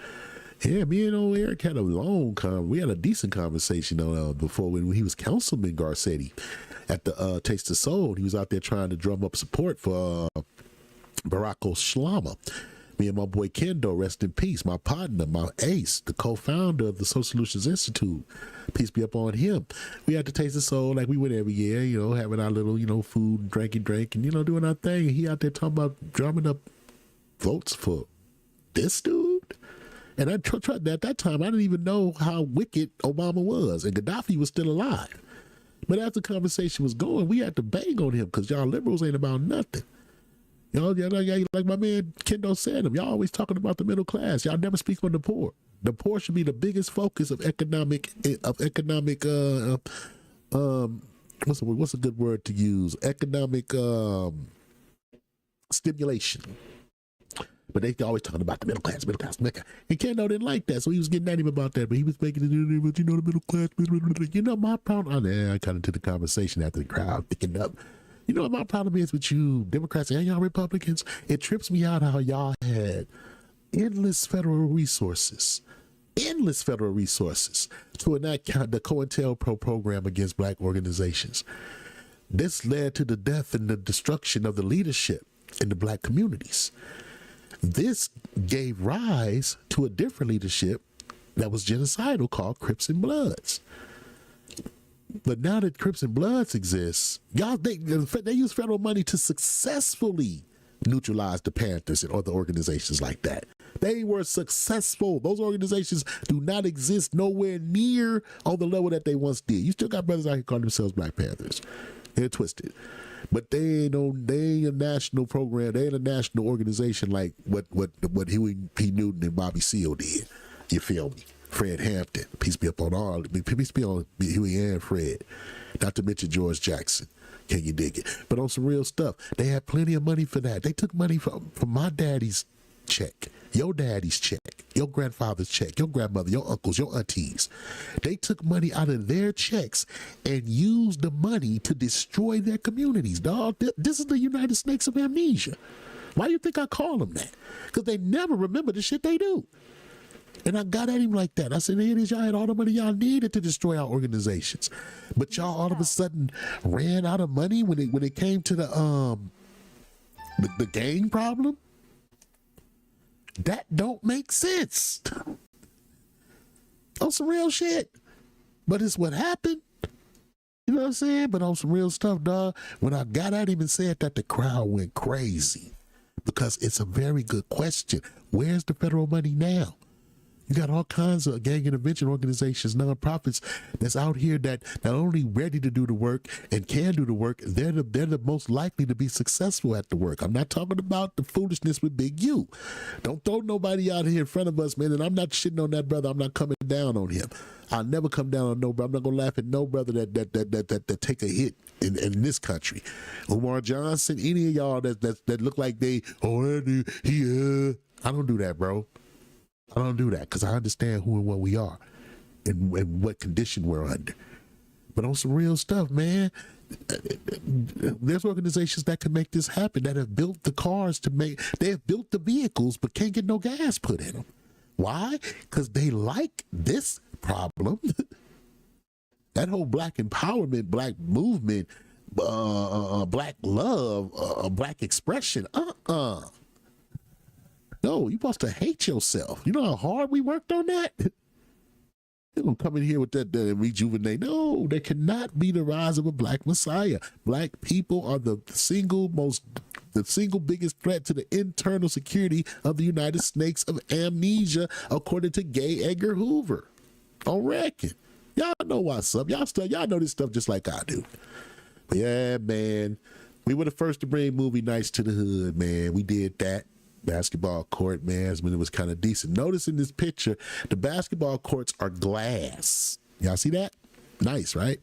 Yeah, me and old Eric had we had a decent conversation before when he was Councilman Garcetti at the Taste of Soul. He was out there trying to drum up support for Barack Obama. Me and my boy Kendo, rest in peace, my partner, my ace, the co-founder of the Social Solutions Institute. Peace be up on him. We had to Taste the Soul like we would every year, having our little, food and drink and, doing our thing. And he out there talking about drumming up votes for this dude. And at that time, I didn't even know how wicked Obama was, and Gaddafi was still alive. But as the conversation was going, we had to bang on him because y'all liberals ain't about nothing. Like my man Kendo said, y'all always talking about the middle class. Y'all never speak on the poor. The poor should be the biggest focus of economic. What's a good word to use? Economic stimulation. But they always talking about the middle class. And Kendo didn't like that, so he was getting at him about that. But he was making it, but the middle class. My problem. I got into the conversation after the crowd picking up. You know what my problem is with you Democrats and y'all Republicans? It trips me out how y'all had endless federal resources to enact the COINTELPRO program against black organizations. This led to the death and the destruction of the leadership in the black communities. This gave rise to a different leadership that was genocidal called Crips and Bloods. But now that Crips and Bloods exist, y'all they use federal money to successfully neutralize the Panthers and other organizations like that. They were successful. Those organizations do not exist nowhere near on the level that they once did. You still got brothers out here calling themselves Black Panthers. They're twisted. But they ain't a national program. They ain't a national organization like what Huey P. Newton and Bobby Seale did. You feel me? Fred Hampton. Peace be upon all. Peace be on Huey and Fred. Not to mention George Jackson. Can you dig it? But on some real stuff, they had plenty of money for that. They took money from my daddy's check, your daddy's check, your grandfather's check, your grandmother, your uncles, your aunties. They took money out of their checks and used the money to destroy their communities, dog. This is the United Snakes of Amnesia. Why do you think I call them that? Because they never remember the shit they do. And I got at him like that. I said, hey, y'all had all the money y'all needed to destroy our organizations. But y'all all of a sudden ran out of money when it came to the gang problem. That don't make sense. On some real shit. But it's what happened. You know what I'm saying? But on some real stuff, dog, when I got at him and said that, the crowd went crazy. Because it's a very good question. Where's the federal money now? You got all kinds of gang intervention organizations, nonprofits that's out here that not only ready to do the work and can do the work, they're the most likely to be successful at the work. I'm not talking about the foolishness with Big U. Don't throw nobody out here in front of us, man. And I'm not shitting on that brother. I'm not coming down on him. I'll never come down on no brother. I'm not gonna laugh at no brother that take a hit in this country. Umar Johnson, any of y'all that look like they I don't do that, bro. I don't do that because I understand who and what we are and what condition we're under. But on some real stuff, man, there's organizations that can make this happen, that have built the cars they have built the vehicles but can't get no gas put in them. Why? Because they like this problem. That whole black empowerment, black movement, black love, black expression, No, you're supposed to hate yourself. You know how hard we worked on that? They're going to come in here with that rejuvenate. No, there cannot be the rise of a black messiah. Black people are the single biggest threat to the internal security of the United Snakes of Amnesia, according to Gay Edgar Hoover. On record. Y'all know what's up. Y'all know this stuff just like I do. But yeah, man, we were the first to bring movie nights to the hood, man. We did that. Basketball court, man, when it was kind of decent. Notice in this picture, the basketball courts are glass. Y'all see that? Nice, right?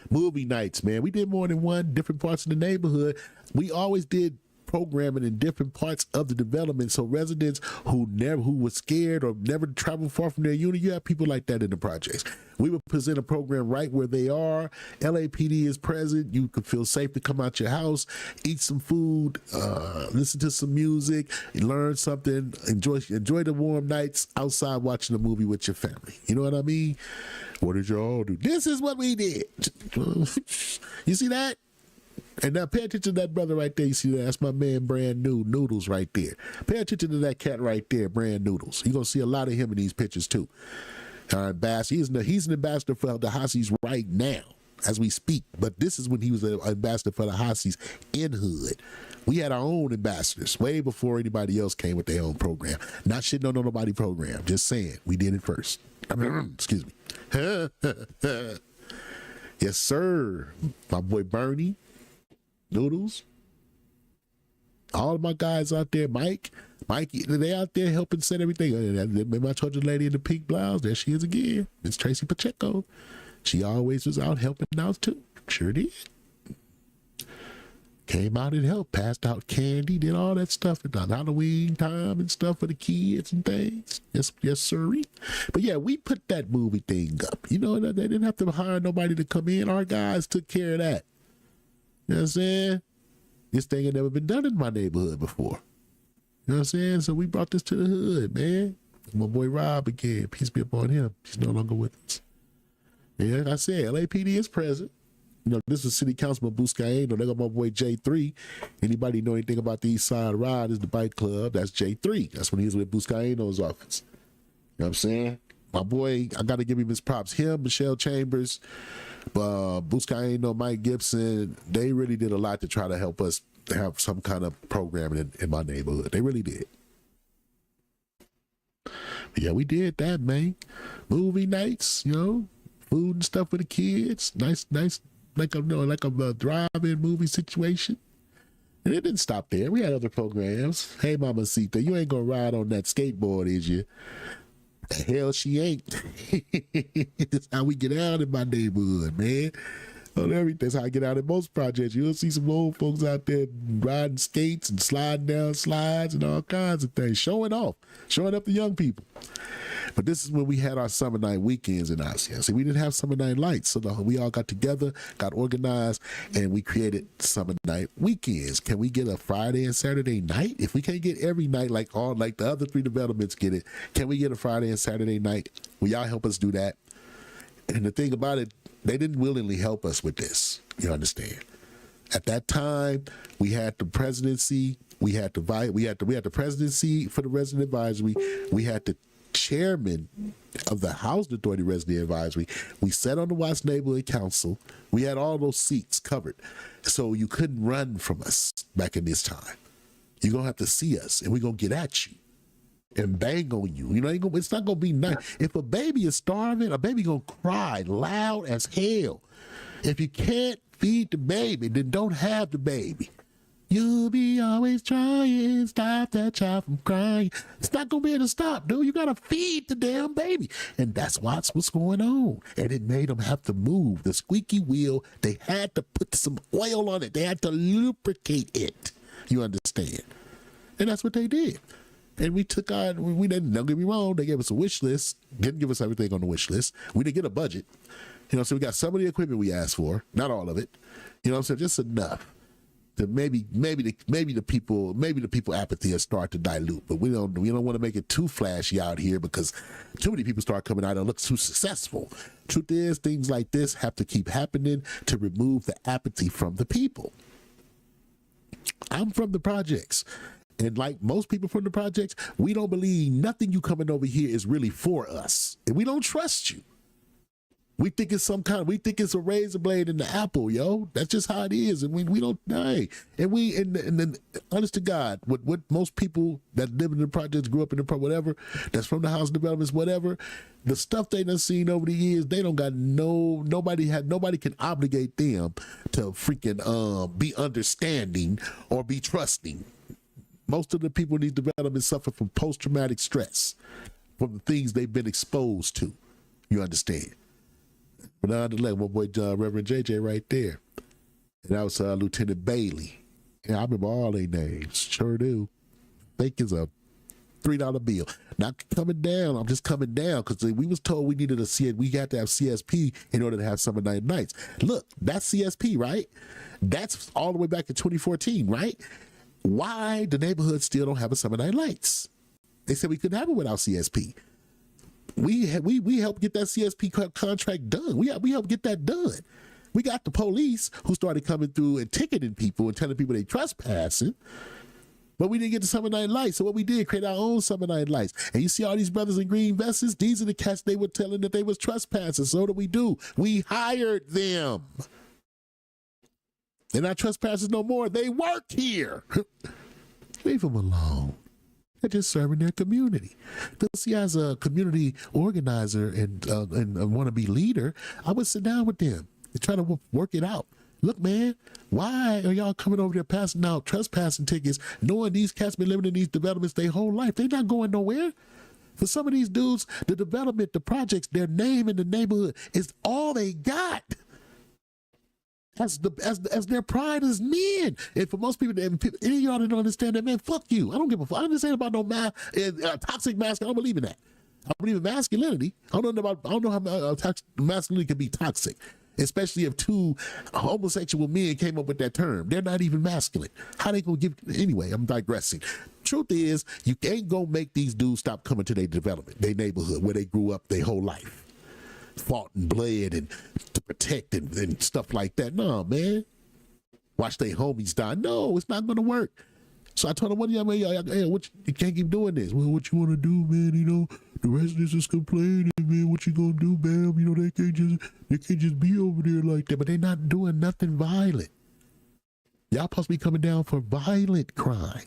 Movie nights, man. We did more than one, different parts of the neighborhood. We always did programming in different parts of the development, so residents who were scared or never traveled far from their unit, you have people like that in the projects. We would present a program right where they are. LAPD is present. You could feel safe to come out your house, eat some food, listen to some music, learn something, enjoy the warm nights outside watching a movie with your family. You know what I mean? What did y'all do? This is what we did. You see that? And now pay attention to that brother right there. You see that? That's my man, Brand New Noodles right there. Pay attention to that cat right there, Brand Noodles. You're going to see a lot of him in these pictures too. He's an ambassador for the Hacies right now as we speak. But this is when he was an ambassador for the Hacies in hood. We had our own ambassadors way before anybody else came with their own program. Not shitting on nobody program. Just saying. We did it first. Excuse me. Yes, sir. My boy Bernie. Noodles, all of my guys out there, Mikey, they out there helping set everything. Remember I told you the lady in the pink blouse? There she is again. It's Tracy Pacheco. She always was out helping out too. Sure did. Came out and helped, passed out candy, did all that stuff at Halloween time and stuff for the kids and things. Yes, sirree. But yeah, we put that movie thing up. You know, they didn't have to hire nobody to come in. Our guys took care of that. You know what I'm saying? This thing had never been done in my neighborhood before. You know what I'm saying? So we brought this to the hood, man. My boy Rob again. Peace be upon him. He's no longer with us. Yeah, like I said, LAPD is present. You know, this is City Councilman Buscaino. They got my boy J3. Anybody know anything about the East Side Ride is the bike club. That's J3. That's when he was with Buscaino's office. You know what I'm saying? my boy, I got to give him his props. Him, Michelle Chambers, Buscaino, Mike Gibson, they really did a lot to try to help us have some kind of programming in my neighborhood. They really did. But yeah, we did that, man. Movie nights, food and stuff for the kids. Nice, like a drive-in movie situation. And it didn't stop there. We had other programs. Hey, Mamacita, you ain't gonna ride on that skateboard, is you? The hell she ain't. That's how we get out in my neighborhood, man. On everything. That's how I get out in most projects. You'll see some old folks out there riding skates and sliding down slides and all kinds of things, showing up the young people. But this is when we had our summer night weekends in Hacies. See, we didn't have summer night lights, so we all got together, got organized, and we created summer night weekends. Can we get a Friday and Saturday night? If we can't get every night like the other 3 developments get it, can we get a Friday and Saturday night? Will y'all help us do that? And the thing about it, they didn't willingly help us with this. You understand? At that time, we had the presidency, we had the presidency for the resident advisory, we had the chairman of the Housing Authority Resident Advisory. We sat on the Watts Neighborhood Council. We had all those seats covered. So you couldn't run from us back in this time. You're going to have to see us, and we're going to get at you and bang on you. It's not going to be nice. If a baby is starving, a baby going to cry loud as hell. If you can't feed the baby, then don't have the baby. You'll be always trying, stop that child from crying. It's not going to be able to stop, dude. You got to feed the damn baby. And that's what's going on. And it made them have to move. The squeaky wheel, they had to put some oil on it. They had to lubricate it. You understand? And that's what they did. And we took on, we didn't, don't get me wrong, they gave us a wish list. Didn't give us everything on the wish list. We didn't get a budget. So we got some of the equipment we asked for, not all of it. So just enough. To maybe the people apathy will start to dilute, but we don't want to make it too flashy out here because too many people start coming out and look too successful. Truth is, things like this have to keep happening to remove the apathy from the people. I'm from the projects, and like most people from the projects, we don't believe nothing you coming over here is really for us, and we don't trust you. We think it's a razor blade in the apple, yo. That's just how it is. And we don't, hey. And then honest to God, what most people that live in the projects, grew up in the whatever, that's from the house developments, whatever, the stuff they done seen over the years, they don't got nobody can obligate them to freaking be understanding or be trusting. Most of the people in these developments suffer from post-traumatic stress from the things they've been exposed to. You understand? But nonetheless, my boy Reverend JJ right there. And that was Lieutenant Bailey. Yeah, I remember all their names. Sure do. Think it's a $3 bill. Not coming down. I'm just coming down because we was told we had to have CSP in order to have summer night nights. Look, that's CSP, right? That's all the way back in 2014, right? Why the neighborhood still don't have a summer night lights? They said we couldn't have it without CSP. We helped get that CSP contract done. We helped get that done. We got the police who started coming through and ticketing people and telling people they trespassing, but we didn't get the summer night lights. So what we did, create our own summer night lights. And you see all these brothers in green vests, these are the cats they were telling that they was trespassing. So what do we do? We hired them. They're not trespassers no more. They work here. Leave them alone. They're just serving their community. See, as a community organizer and want to be leader, I would sit down with them and try to work it out. Look, man, why are y'all coming over there passing out trespassing tickets, knowing these cats been living in these developments their whole life? They're not going nowhere. For some of these dudes, the development, the projects, their name in the neighborhood is all they got. As their pride as men. And for most people, any of y'all that don't understand that, man, fuck you. I don't give a fuck. I don't understand about no toxic masculinity. I don't believe in that. I believe in masculinity. I don't know how masculinity can be toxic, especially if 2 homosexual men came up with that term. They're not even masculine. How they gonna give? Anyway, I'm digressing. Truth is, you ain't gonna make these dudes stop coming to their development, their neighborhood where they grew up their whole life. Fought and bled and to protect and stuff like that. No, man. Watch their homies die. No, it's not going to work. So I told him, what do you mean? Hey, you can't keep doing this. Well, what you want to do, man? The residents is complaining, man. What you gonna do, ma'am? You know, they can't just be over there like that. But they not doing nothing violent. Y'all supposed to be coming down for violent crime.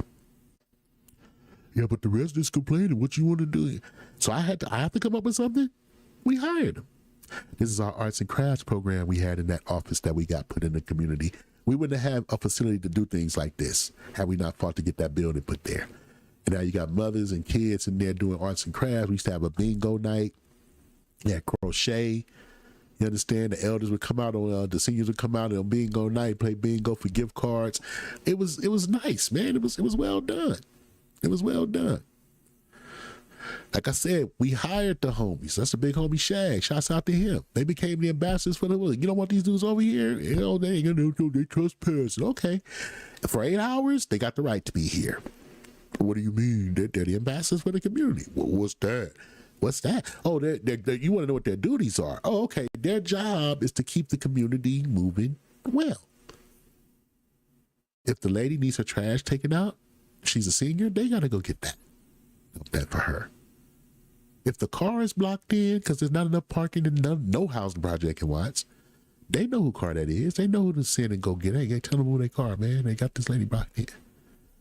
Yeah, but the residents complaining. What you want to do? So I have to come up with something. We hired them. This is our arts and crafts program we had in that office that we got put in the community. We wouldn't have a facility to do things like this had we not fought to get that building put there. And now you got mothers and kids in there doing arts and crafts. We used to have a bingo night. Yeah, crochet. You understand? The elders would come out on, the seniors would come out on bingo night, play bingo for gift cards. It was nice, man. It was well done. It was well done. Like I said, we hired the homies. That's the big homie Shag. Shouts out to him. They became the ambassadors for the world. You don't want these dudes over here? You know, they trespassing. Okay. For 8 hours, they got the right to be here. What do you mean? They're the ambassadors for the community. What's that? What's that? Oh, you want to know what their duties are? Oh, okay. Their job is to keep the community moving well. If the lady needs her trash taken out, she's a senior, they got to go get that. That for her. If the car is blocked in because there's not enough parking in no housing project in Watts, they know who car that is. They know who to send and go get it. Hey, tell them who their car, man. They got this lady blocked in.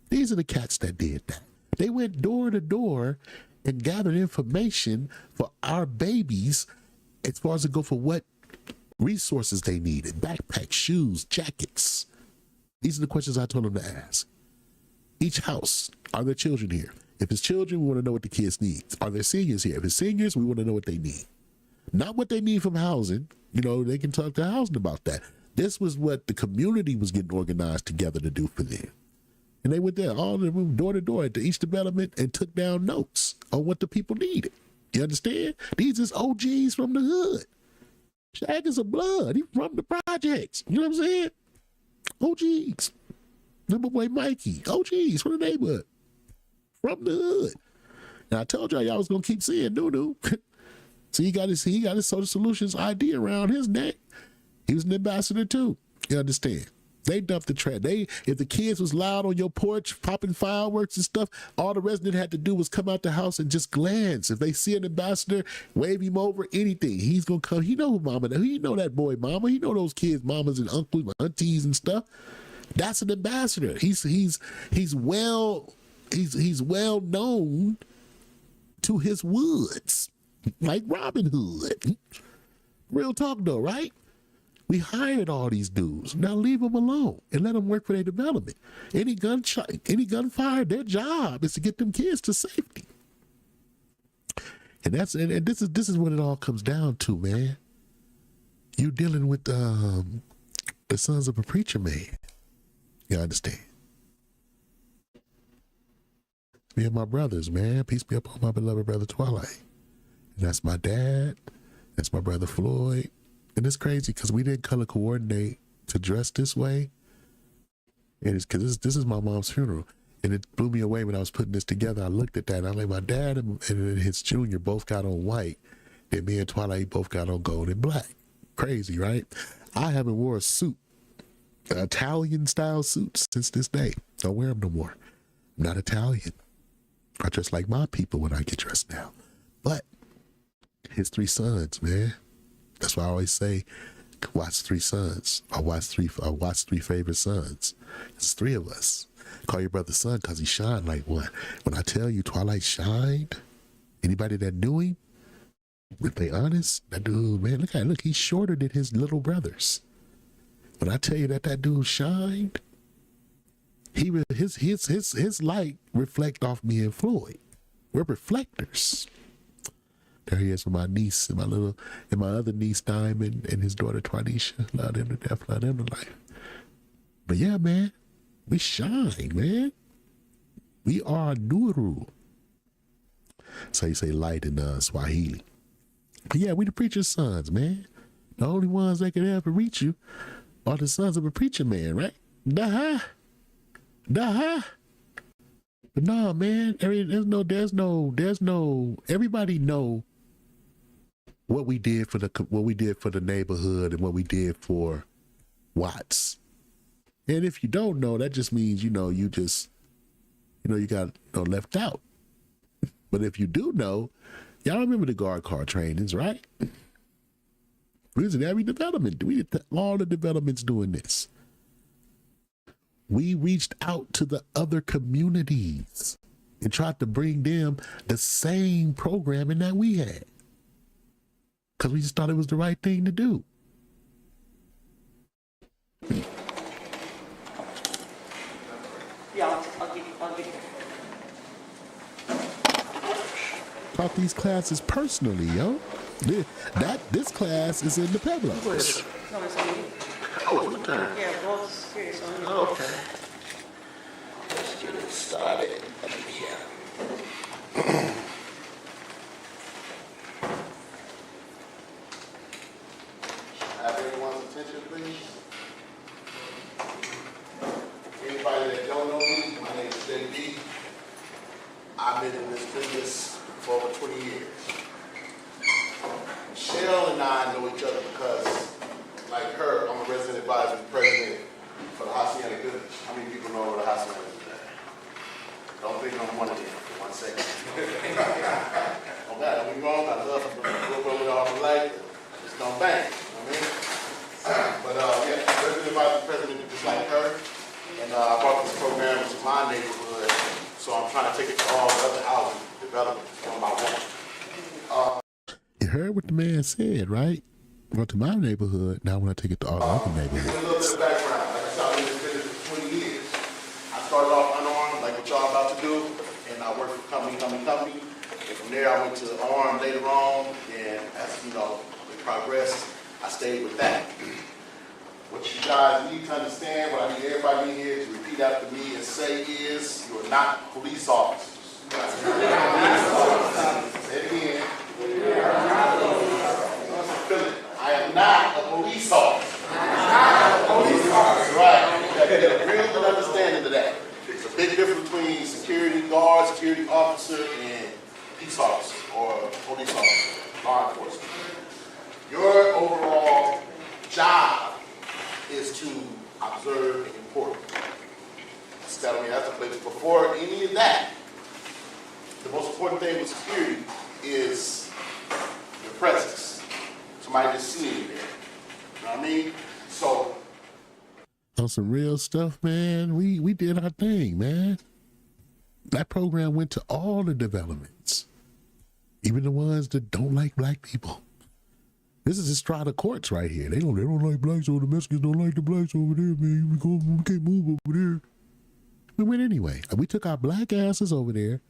These are the cats that did that. They went door to door and gathered information for our babies as far as to go for what resources they needed. Backpacks, shoes, jackets. These are the questions I told them to ask. Each house, are there children here? If it's children, we want to know what the kids need. Are there seniors here? If it's seniors, we want to know what they need. Not what they need from housing. You know, they can talk to housing about that. This was what the community was getting organized together to do for them. And they went there, all the room, door to door to each development and took down notes on what the people needed. You understand? These is OGs from the hood. Shag is a blood. He from the projects. You know what I'm saying? OGs. Number boy Mikey. OGs from the neighborhood. From the hood. And I told y'all was gonna keep seeing Nunu. So he got his social solutions ID around his neck. He was an ambassador too. You understand? They dumped the trash. If the kids was loud on your porch, popping fireworks and stuff, all the resident had to do was come out the house and just glance. If they see an ambassador, wave him over, anything. He's gonna come. He know who mama. He know that boy mama. He know those kids, mamas and uncles, and aunties and stuff. That's an ambassador. He's well known to his woods, like Robin Hood. Real talk though, right? We hired all these dudes. Now leave them alone and let them work for their development. Any gunfire, their job is to get them kids to safety. And this is what it all comes down to, man. You dealing with the sons of a preacher man. You understand? Me and my brothers, man. Peace be upon my beloved brother Twilight. And that's my dad. That's my brother Floyd. And it's crazy because we didn't color coordinate to dress this way. And it's because this is my mom's funeral. And it blew me away when I was putting this together. I looked at that and I like, my dad and his junior both got on white. And me and Twilight both got on gold and black. Crazy, right? I haven't wore a suit, an Italian style suit since this day. Don't wear them no more. I'm not Italian. I dress like my people when I get dressed now. But his 3 sons, man. That's why I always say, watch 3 sons, or watch three favorite sons. It's 3 of us. Call your brother son because he shined like one. When I tell you Twilight shined, anybody that knew him, if they honest, that dude, man, look, he's shorter than his little brothers. When I tell you that dude shined, his light reflect off me and Floyd. We're reflectors. There he is with my niece and my other niece Diamond and his daughter Twanisha. Love them to death, love them to life. But yeah, man, we shine, man. We are Nuru. So you say light in Swahili. But yeah, we the preacher's sons, man. The only ones that can ever reach you are the sons of a preacher man, right? But nah, man. There's no. Everybody know what we did for the neighborhood and what we did for Watts. And if you don't know, that just means you got left out. But if you do know, Y'all remember the guard car trainings, right? We was in every development. We did all the developments doing this. We reached out to the other communities and tried to bring them the same programming that we had. Because we just thought it was the right thing to do. Yeah, I'll give you. Taught these classes personally, yo. This class is in the Pueblos. No, it's on you. Oh, what time? Yeah, both serious on you. Okay. Let's get it started. Have everyone's attention, please. Anybody that don't know me, my name is JB. I've been in this business for over 20 years. Michelle and I know each other because, like her, I'm a resident advisor and president for the Hacienda Village. How many people know what the Hacienda Village is? Don't think I'm one of them for 1 second. Oh God, don't be wrong. I love to go over all my life. Just don't bang. You know what I mean? But yeah, resident advisor and president just like her. And I brought this program to my neighborhood, so I'm trying to take it to all the other housing developments one by one. You heard what the man said, right? Well, to my neighborhood, now I want to take it to all the other neighborhoods. A little bit of background. Like I said, I've been in this business for 20 years. I started off unarmed, like what y'all about to do, and I worked for company. And from there, I went to armed later on, and as you know, we progressed. I stayed with that. What you guys need to understand, what I need everybody in here to repeat after me and say is, you are not police officers. Say it again. I am not a police officer. Right. You got to get a real good understanding of that. There's a big difference between security guard, security officer, and peace officer or police officer, law enforcement. Your overall job is to observe and report. That's the place. Before any of that, the most important thing with security is your presence. Somebody just seeing you there. You know what I mean? So On some real stuff, man, we did our thing, man. That program went to all the developments, even the ones that don't like black people. This is Estrada Courts right here. They don't like blacks, or the Mexicans don't like the blacks over there, man. We can't move over there. We went anyway. We took our black asses over there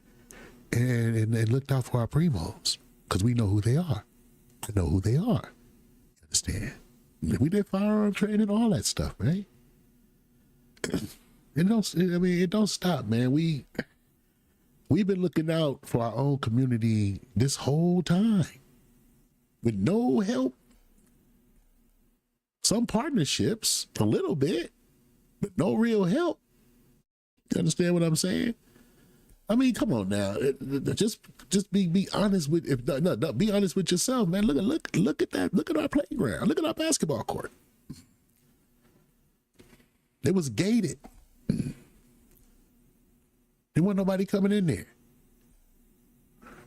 and looked out for our primos because we know who they are. I know who they are. You understand? We did firearm training, all that stuff, right? It don't stop, man. We've been looking out for our own community this whole time with no help. Some partnerships, a little bit, but no real help. You understand what I'm saying? I mean, come on now. Just be honest with be honest with yourself, man. Look at that. Look at our playground. Look at our basketball court. It was gated. There wasn't nobody coming in there.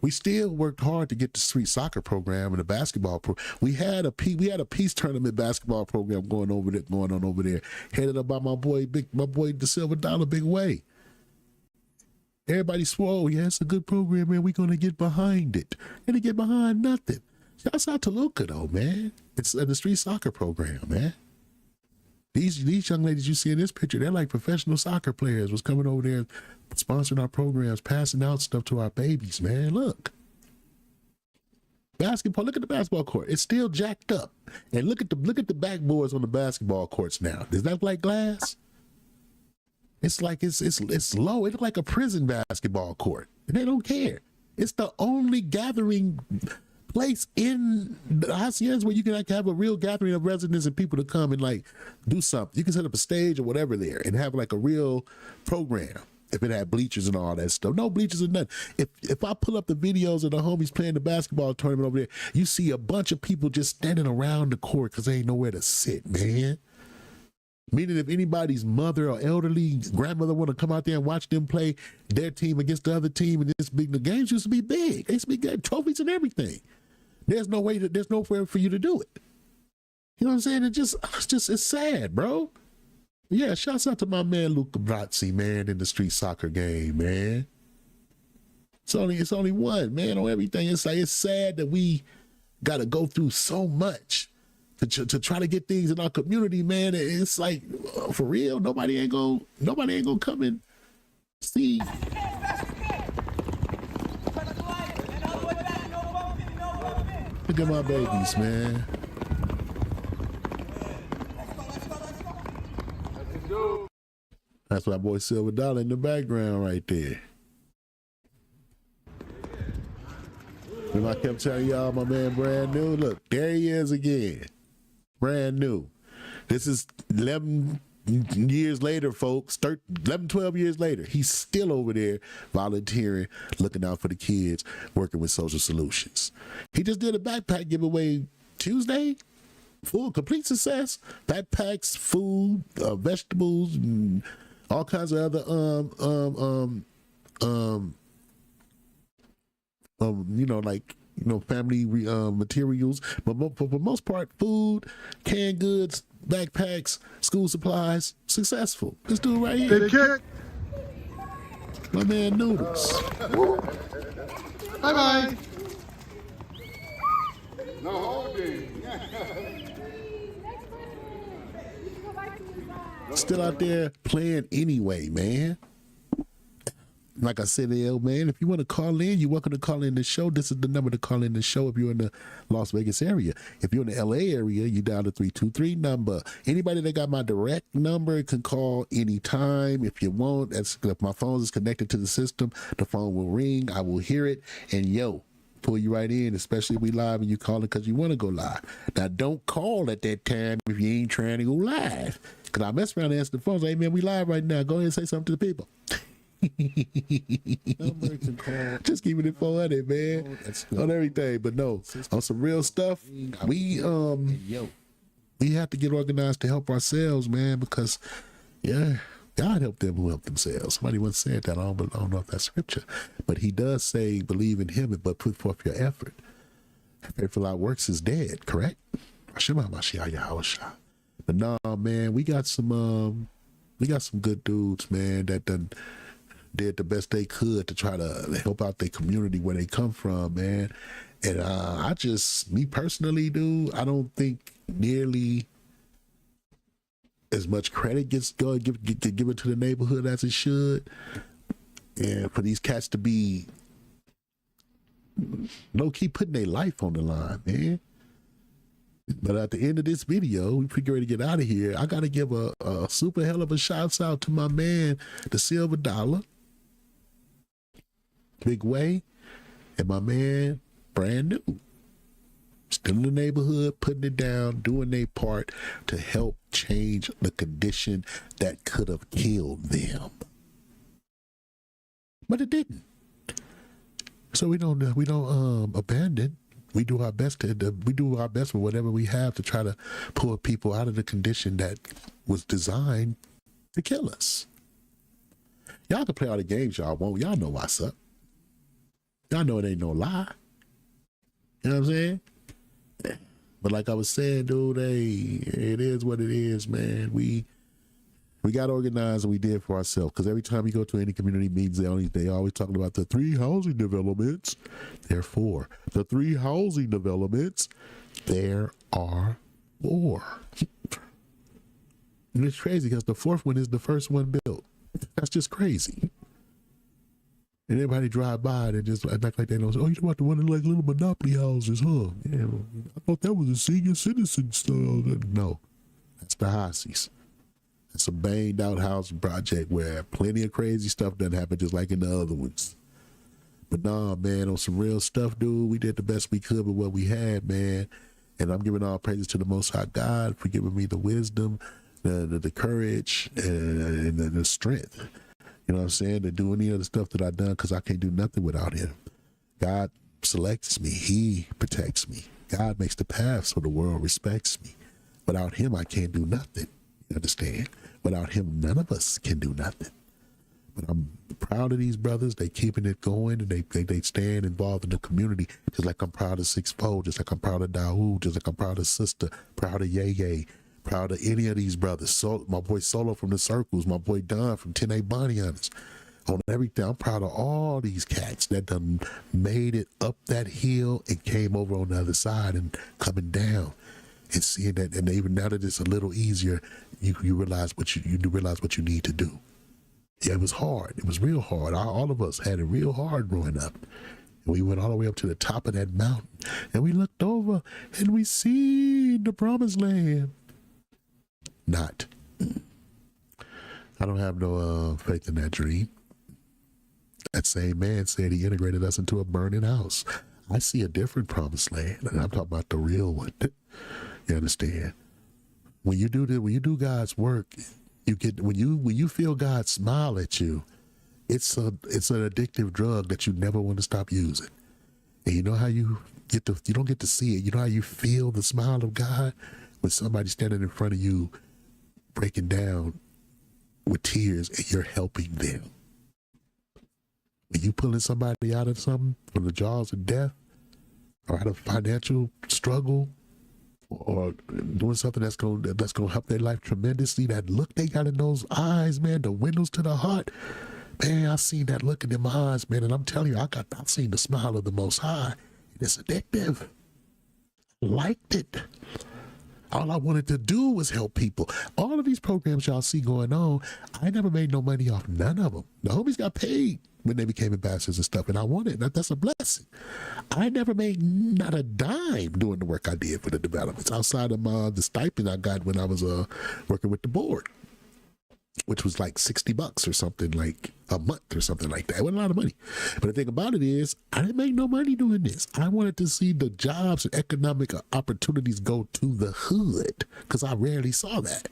We still worked hard to get the street soccer program and the basketball program. We had a peace tournament basketball program going on over there, headed up by my boy the Silver Dollar Big Way. Everybody swore, oh, yeah, it's a good program, man. We're gonna get behind it. And to get behind nothing. Shouts out to Luca though, man. It's the street soccer program, man. These young ladies you see in this picture, they're like professional soccer players, was coming over there sponsoring our programs, passing out stuff to our babies, man. Look. Basketball, look at the basketball court. It's still jacked up. And look at the backboards on the basketball courts now. Does that look like glass? It's like it's low. It's like a prison basketball court. And they don't care. It's the only gathering place in the Haciendas where you can have a real gathering of residents and people to come and like do something. You can set up a stage or whatever there and have like a real program. If it had bleachers and all that stuff. No bleachers or nothing. If I pull up the videos of the homies playing the basketball tournament over there, you see a bunch of people just standing around the court because there ain't nowhere to sit, man. Meaning if anybody's mother or elderly grandmother want to come out there and watch them play their team against the other team, and the games used to be big. They used to be good, trophies and everything. There's nowhere for you to do it. You know what I'm saying? It's sad, bro. Yeah, shouts out to my man Luca Brazzi, man, in the street soccer game, man. It's only one, man, on everything. It's like, it's sad that we got to go through so much to try to get things in our community, man. It's like, for real, nobody ain't gonna come and see. Look at my babies, man. That's my boy Silver Dollar in the background right there. And I kept telling y'all, my man Brand New, look, there he is again. Brand new. This is 11 years later, folks. 11, 12 years later. He's still over there volunteering, looking out for the kids, working with Social Solutions. He just did a backpack giveaway Tuesday. Full, complete success. Backpacks, food, vegetables, and all kinds of other family materials, but for the most part, food, canned goods, backpacks, school supplies, successful. This dude right here, my man Noodles. Bye bye. No holding. Still out there playing anyway, man. Like I said, man, if you want to call in, you're welcome to call in the show. This is the number to call in the show if you're in the Las Vegas area. If you're in the LA area, you dial the 323 number. Anybody that got my direct number can call anytime if you want. If my phone is connected to the system, the phone will ring. I will hear it. And pull you right in, especially if we live and you call it because you want to go live. Now, don't call at that time if you ain't trying to go live. Because I mess around and answer the phone. Say, hey, man, we live right now. Go ahead and say something to the people. Just keeping it 400, man, on everything. But no, on some real stuff, we have to get organized to help ourselves, man, because God help them who help themselves. Somebody once said that. I don't know if that's scripture, but he does say, believe in him, but put forth your effort. Faith without works is dead, correct? But no, man, we got some good dudes, man, that did the best they could to try to help out their community where they come from, man. And me personally, dude, I don't think nearly as much credit gets given to the neighborhood as it should. And for these cats to be low-key putting their life on the line, man. But at the end of this video, we pretty ready to get out of here. I got to give a super hell of a shout out to my man, the Silver Dollar, Big Way, and my man, Brand New. Still in the neighborhood, putting it down, doing their part to help change the condition that could have killed them. But it didn't. So we don't abandon. We do our best with whatever we have to try to pull people out of the condition that was designed to kill us. Y'all can play all the games y'all want. Y'all know what's up. Y'all know it ain't no lie. You know what I'm saying? But like I was saying, dude, it is what it is, man. We got organized and we did for ourselves. Because every time you go to any community meetings, they always talking about the 3 housing developments. Therefore, the 3 housing developments, there are 4. And it's crazy because the 4th one is the first one built. That's just crazy. And everybody drive by and just act like they know. Oh, you about the one that like little monopoly houses, huh? Yeah, I thought that was a senior citizen style. No, that's the Hacies. It's a banged out housing project where plenty of crazy stuff doesn't happen just like in the other ones. But nah, man, on some real stuff, dude, we did the best we could with what we had, man. And I'm giving all praises to the Most High God for giving me the wisdom, the courage, and the strength. You know what I'm saying? To do any of the stuff that I've done, because I can't do nothing without him. God selects me. He protects me. God makes the path so the world respects me. Without him, I can't do nothing. You understand? Without him, none of us can do nothing. But I'm proud of these brothers. They keeping it going, and they stand involved in the community. Just like I'm proud of 6'4", just like I'm proud of Dawood, just like I'm proud of Sister, proud of Yeye, proud of any of these brothers. So my boy Solo from the Circles, my boy Don from 10A Bonnie Hunters. On everything, I'm proud of all these cats that done made it up that hill and came over on the other side and coming down and seeing that. And even now that it's a little easier, you realize what you realize what you need to do. Yeah, it was hard. It was real hard. All of us had it real hard growing up. And we went all the way up to the top of that mountain, and we looked over and we seen the promised land. Not. I don't have no faith in that dream. That same man said he integrated us into a burning house. I see a different promised land, and I'm talking about the real one. You understand? When you do God's work, you get when you feel God smile at you, it's an addictive drug that you never want to stop using. And you know how you don't get to see it. You know how you feel the smile of God when somebody's standing in front of you, breaking down with tears, and you're helping them. When you pulling somebody out of something, from the jaws of death, or out of financial struggle, or doing something that's gonna help their life tremendously, that look they got in those eyes, man, the windows to the heart, man, I seen that look in them eyes, man, and I'm telling you, I've seen the smile of the Most High. It's addictive. Liked it. All I wanted to do was help people. All of these programs y'all see going on, I never made no money off none of them. The homies got paid when they became ambassadors and stuff, and I wanted it. That's a blessing. I never made not a dime doing the work I did for the developments outside of the stipend I got when I was working with the board, which was like $60 or something, like a month or something like that. It wasn't a lot of money. But the thing about it is, I didn't make no money doing this. I wanted to see the jobs and economic opportunities go to the hood, because I rarely saw that.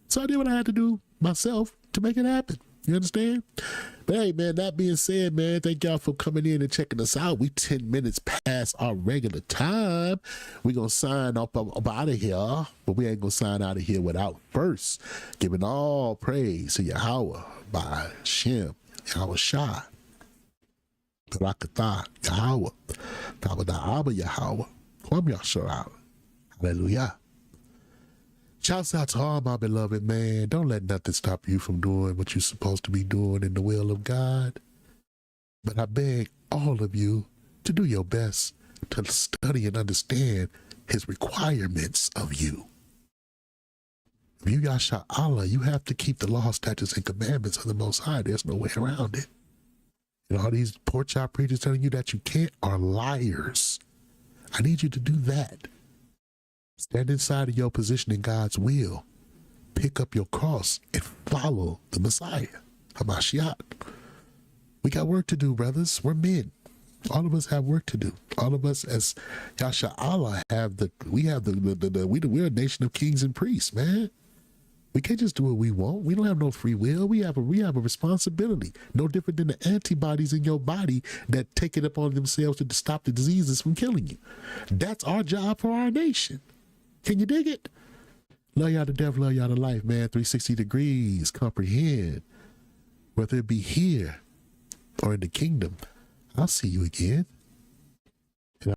So I did what I had to do myself to make it happen. You understand? But hey, man, that being said, man, thank y'all for coming in and checking us out. We 10 minutes past our regular time. We're going to sign up out of here, but we ain't going to sign out of here without first giving all praise to Yahweh by Shem, Yahweh Shai, Barakatah, Yahweh, Tabada'aba Yahweh, Kwam Yahshua, Hallelujah. Shouts out to all my beloved, man. Don't let nothing stop you from doing what you're supposed to be doing in the will of God. But I beg all of you to do your best to study and understand his requirements of you. If you Yasha Allah, you have to keep the law, statutes, and commandments of the Most High. There's no way around it. And all these pork chop preachers telling you that you can't are liars. I need you to do that. Stand inside of your position in God's will. Pick up your cross and follow the Messiah, Hamashiach. We got work to do, brothers. We're men. All of us have work to do. All of us as Yasha Allah we're a nation of kings and priests, man. We can't just do what we want. We don't have no free will. We have a responsibility. No different than the antibodies in your body that take it upon themselves to stop the diseases from killing you. That's our job for our nation. Can you dig it? Love y'all to death, love y'all to life, man. 360 degrees, comprehend. Whether it be here or in the kingdom, I'll see you again.